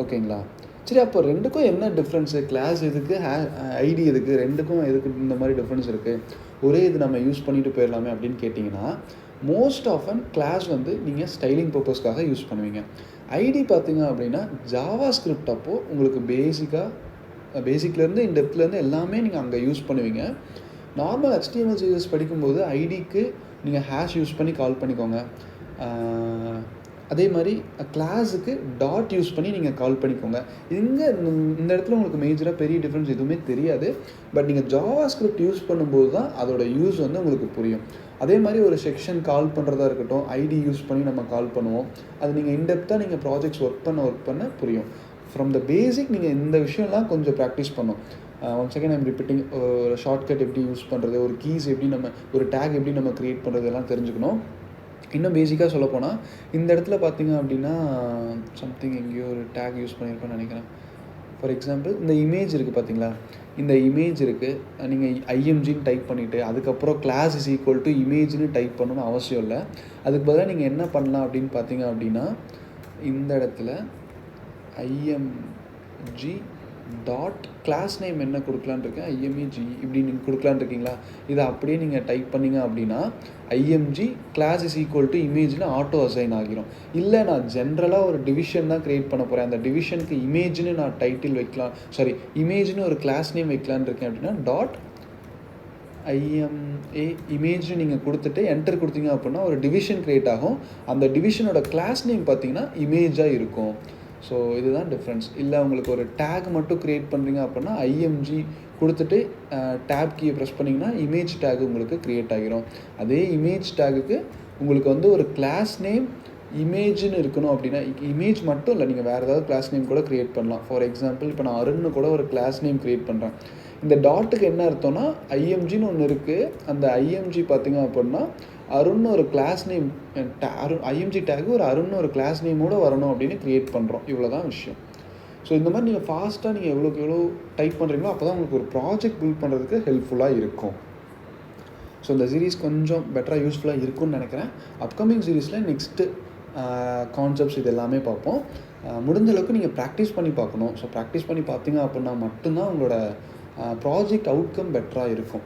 ஓகேங்களா? சரி, அப்போ ரெண்டுக்கும் என்ன டிஃப்ரென்ஸு, கிளாஸ் எதுக்கு, ஐடி எதுக்கு, ரெண்டுக்கும் எதுக்கு இந்த மாதிரி டிஃப்ரென்ஸ் இருக்குது, ஒரே இது நம்ம யூஸ் பண்ணிட்டு போயிடலாமே அப்படின்னு கேட்டிங்கன்னா, மோஸ்ட் ஆஃபன் கிளாஸ் வந்து நீங்கள் ஸ்டைலிங் பர்பஸ்க்காக யூஸ் பண்ணுவீங்க. ஐடி பார்த்தீங்க அப்படின்னா ஜாவா ஸ்கிரிப்ட் அப்போது உங்களுக்கு பேசிக்லேருந்து இந்த டெப்த்லேருந்து எல்லாமே நீங்கள் அங்கே யூஸ் பண்ணுவீங்க. நார்மல் HTML CSS படிக்கும்போது ஐடிக்கு நீங்கள் ஹேஷ் யூஸ் பண்ணி கால் பண்ணிக்கோங்க. அதே மாதிரி கிளாஸுக்கு டாட் யூஸ் பண்ணி நீங்கள் கால் பண்ணிக்கோங்க. இந்த இடத்துல உங்களுக்கு மேஜராக பெரிய டிஃப்ரென்ஸ் எதுவுமே தெரியாது. பட் நீங்கள் ஜாவா ஸ்கிரிப்ட் யூஸ் பண்ணும்போது தான் அதோட யூஸ் வந்து உங்களுக்கு புரியும். அதே மாதிரி ஒரு செக்ஷன் கால் பண்ணுறதா இருக்கட்டும், ஐடி யூஸ் பண்ணி நம்ம கால் பண்ணுவோம். அது நீங்கள் இன்டெப்த்தாக நீங்கள் ப்ராஜெக்ட்ஸ் ஒர்க் பண்ண புரியும். ஃப்ரம் த பேசிக் நீங்கள் இந்த விஷயம்லாம் கொஞ்சம் ப்ராக்டிஸ் பண்ணணும். One second I'm repeating. ஒரு ஷார்ட்கட் எப்படி யூஸ் பண்ணுறது, ஒரு கீஸ் எப்படி நம்ம, ஒரு டேக் எப்படி நம்ம க்ரியேட் பண்ணுறது எல்லாம் தெரிஞ்சுக்கணும். இன்னும் பேசிக்காக சொல்லப்போனால் இந்த இடத்துல பார்த்தீங்க அப்படின்னா சம்திங் எங்கேயோ ஒரு டேக் யூஸ் பண்ணியிருப்பேன்னு நினைக்கிறேன். ஃபார் எக்ஸாம்பிள் இந்த இமேஜ் இருக்குது பார்த்தீங்களா, இந்த இமேஜ் இருக்குது. நீங்கள் ஐஎம்ஜின்னு டைப் பண்ணிவிட்டு அதுக்கப்புறம் கிளாஸ் இஸ் ஈக்குவல் டு இமேஜ்னு டைப் பண்ணணும்னு அவசியம் இல்லை. அதுக்கு பதிலாக நீங்கள் என்ன பண்ணலாம் அப்படின்னு பார்த்தீங்க அப்படின்னா இந்த இடத்துல ஐஎம்ஜி டாட் கிளாஸ் நேம் என்ன கொடுக்கலான்னு இருக்கேன், ஐஎம்இஜி இப்படி நீங்கள் கொடுக்கலான்னு இருக்கீங்களா. இதை அப்படியே நீங்கள் டைப் பண்ணிங்க அப்படின்னா IMG class is equal to இமேஜ்னு ஆட்டோ அசைன் ஆகிரும். இல்லை நான் ஜென்ரலாக ஒரு டிவிஷன் தான் க்ரியேட் பண்ண போகிறேன், அந்த டிவிஷனுக்கு இமேஜ்னு நான் டைட்டில் வைக்கலாம், இமேஜ்னு ஒரு கிளாஸ் நேம் வைக்கலான்னு இருக்கேன் அப்படின்னா டாட் ஐஎம்ஏ இமேஜ்னு நீங்கள் கொடுத்துட்டு என்டர் கொடுத்தீங்க அப்படின்னா ஒரு டிவிஷன் க்ரியேட் ஆகும். அந்த டிவிஷனோட கிளாஸ் நேம் பார்த்தீங்கன்னா இமேஜாக இருக்கும். ஸோ இதுதான் டிஃப்ரென்ஸ். இல்லை உங்களுக்கு ஒரு டேக் மட்டும் க்ரியேட் பண்ணுறீங்க அப்படின்னா ஐஎம்ஜி கொடுத்துட்டு டேப் கீயை ப்ரெஸ் பண்ணிங்கன்னா இமேஜ் டேக் உங்களுக்கு க்ரியேட் ஆகிரும். அதே இமேஜ் டேக்குக்கு உங்களுக்கு வந்து ஒரு கிளாஸ் நேம் இமேஜ்னு இருக்கணும் அப்படின்னா இமேஜ் மட்டும் இல்லை, நீங்கள் வேறு ஏதாவது கிளாஸ் நேம் கூட க்ரியேட் பண்ணலாம். ஃபார் எக்ஸாம்பிள் இப்போ நான் அருண்னு கூட ஒரு கிளாஸ் நேம் க்ரியேட் பண்ணுறேன். இந்த டாட்டுக்கு என்ன அர்த்தம்னா ஐஎம்ஜின்னு ஒன்று இருக்குது. அந்த ஐஎம்ஜி பார்த்திங்க அப்படின்னா அருண்னு ஒரு கிளாஸ் நேம் ஐஎம்ஜி டேக்கு ஒரு அருண்னு ஒரு கிளாஸ் நேமோடு வரணும் அப்படின்னு க்ரியேட் பண்ணுறோம். இவ்வளோ தான் விஷயம். ஸோ இந்த மாதிரி நீங்கள் ஃபாஸ்ட்டாக நீங்கள் எவ்வளோக்கு எவ்வளோ டைப் பண்ணுறீங்களோ அப்போ தான் உங்களுக்கு ஒரு ப்ராஜெக்ட் பில்ட் பண்ணுறதுக்கு ஹெல்ப்ஃபுல்லாக இருக்கும். ஸோ இந்த சீரீஸ் கொஞ்சம் பெட்டராக யூஸ்ஃபுல்லாக இருக்கும்னு நினைக்கிறேன். அப்கமிங் சீரீஸில் நெக்ஸ்ட்டு கான்செப்ட்ஸ் இது எல்லாமே பார்ப்போம். முடிஞ்ச அளவுக்கு நீங்கள் ப்ராக்டிஸ் பண்ணி பார்க்கணும். ஸோ ப்ராக்டிஸ் பண்ணி பார்த்தீங்க அப்படின்னா மட்டும்தான் உங்களோட ப்ராஜெக்ட் அவுட்கம் பெட்டராக இருக்கும்.